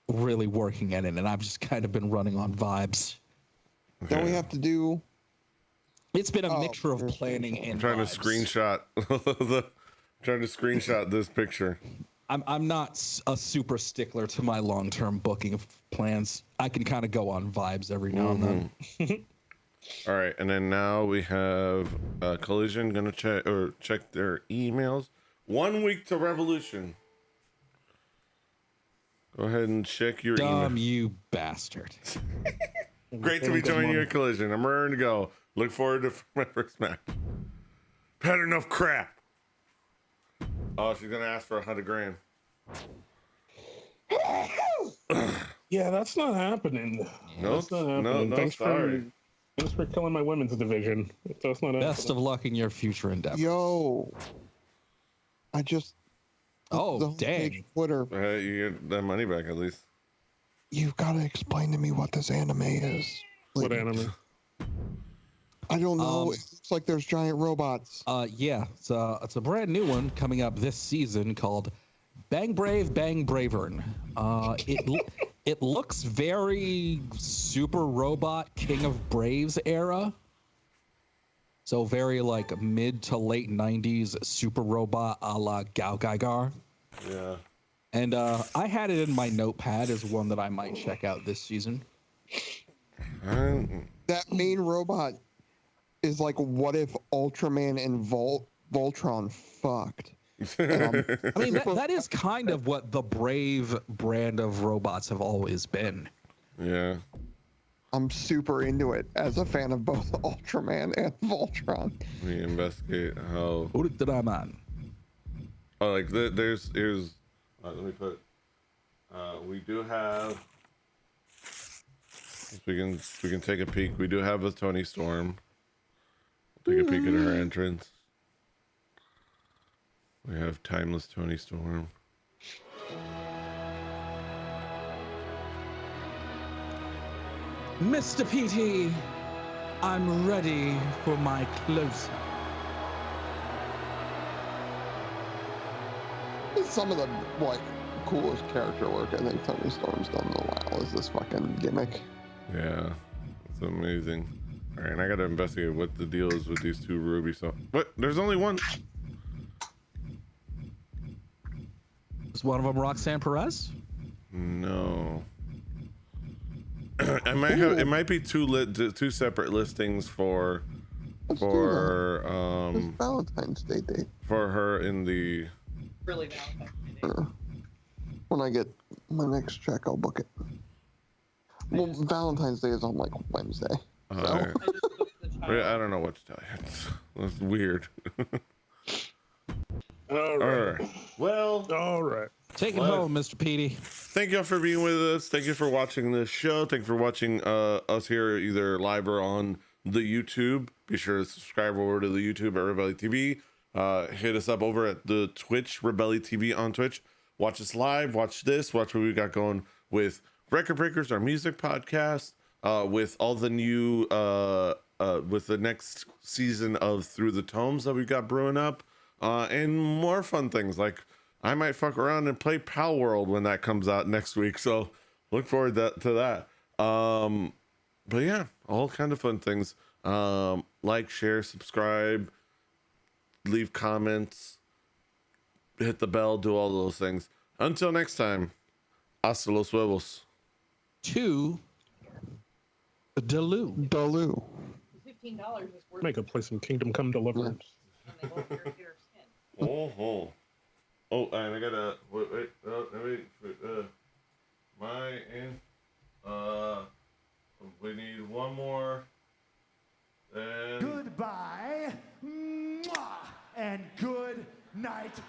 Speaker 2: really working at it, and I've just kind of been running on vibes.
Speaker 1: Okay.
Speaker 3: Don't we have to do?
Speaker 2: It's been a mixture of planning and.
Speaker 1: I'm trying
Speaker 2: vibes.
Speaker 1: to screenshot this picture.
Speaker 2: I'm not a super stickler to my long-term booking of plans. I can kind of go on vibes every now and then.
Speaker 1: All right, and then now we have Collision gonna check their emails. 1 week to Revolution. Go ahead and check your email.
Speaker 2: You bastard.
Speaker 1: Great to be joining you at Collision. I'm ready to go. Look forward to my first match. Had enough crap. Oh, she's gonna ask for $100,000.
Speaker 5: Yeah, that's not happening.
Speaker 1: No,
Speaker 5: that's not happening.
Speaker 1: Thanks
Speaker 5: for killing my women's division. That's not
Speaker 2: Best of luck in your future endeavors.
Speaker 3: Yo, I just.
Speaker 2: Oh, dang.
Speaker 3: Twitter.
Speaker 1: You get that money back at least.
Speaker 3: You've got to explain to me what this anime is.
Speaker 5: What anime?
Speaker 3: I don't know. It looks like there's giant robots.
Speaker 2: Yeah, it's a brand new one coming up this season called Bang Brave, Bang Bravern. It looks very Super Robot King of Braves era. So very like mid to late 90s Super Robot a la Gao Gaigar.
Speaker 1: Yeah.
Speaker 2: And I had it in my notepad as one that I might check out this season.
Speaker 3: That main robot is like, what if Ultraman and Voltron fucked?
Speaker 2: I mean, that is kind of what the Brave brand of robots have always been.
Speaker 1: Yeah.
Speaker 3: I'm super into it as a fan of both Ultraman and Voltron.
Speaker 1: We investigate how.
Speaker 2: Ultraman.
Speaker 1: Oh, like here's. Let me put. We do have. We can take a peek. We do have a Tony Storm. Take a peek at her entrance. We have Timeless Tony Storm.
Speaker 2: Mr. PT, I'm ready for my close-up.
Speaker 3: Some of the like coolest character work I think Tony Storm's done in a while is this fucking gimmick.
Speaker 1: Yeah, it's amazing. All right, and I gotta investigate what the deal is with these two Ruby. So what? There's only one.
Speaker 2: Is one of them Roxanne Perez?
Speaker 1: No. I might have. It might be two separate listings for
Speaker 3: Let's
Speaker 1: for
Speaker 3: It's Valentine's Day date.
Speaker 1: for her in the.
Speaker 7: Really Valentine's Day.
Speaker 3: When I get my next check, I'll book it. Well, Valentine's Day is on like Wednesday. So.
Speaker 1: I don't know what to tell you. That's weird.
Speaker 5: All right.
Speaker 1: Well,
Speaker 5: All right.
Speaker 2: Take it home, Mr. Petey.
Speaker 1: thank y'all for being with us. Thank you for watching this show. Thank you for watching us here either live or on the YouTube. Be sure to subscribe over to the YouTube at Rebelli TV. Hit us up over at the Twitch, Rebelli TV on Twitch. Watch us live. Watch this. Watch what we got going with Record Breakers, our music podcast, with all the new, with the next season of Through the Tomes that we got brewing up, and more fun things like I might fuck around and play Pal World when that comes out next week. So look forward to that. But yeah, all kind of fun things. Like, share, subscribe, leave comments, hit the bell, do all those things. Until next time, hasta los huevos.
Speaker 2: To Dalu.
Speaker 3: Dalu.
Speaker 7: $15 is worth
Speaker 5: Make a play some Kingdom Come Deliverance.
Speaker 7: when they won't irritate our skin.
Speaker 1: Oh, and I gotta wait. We need one more. And
Speaker 6: Goodbye. Mwah, and good night.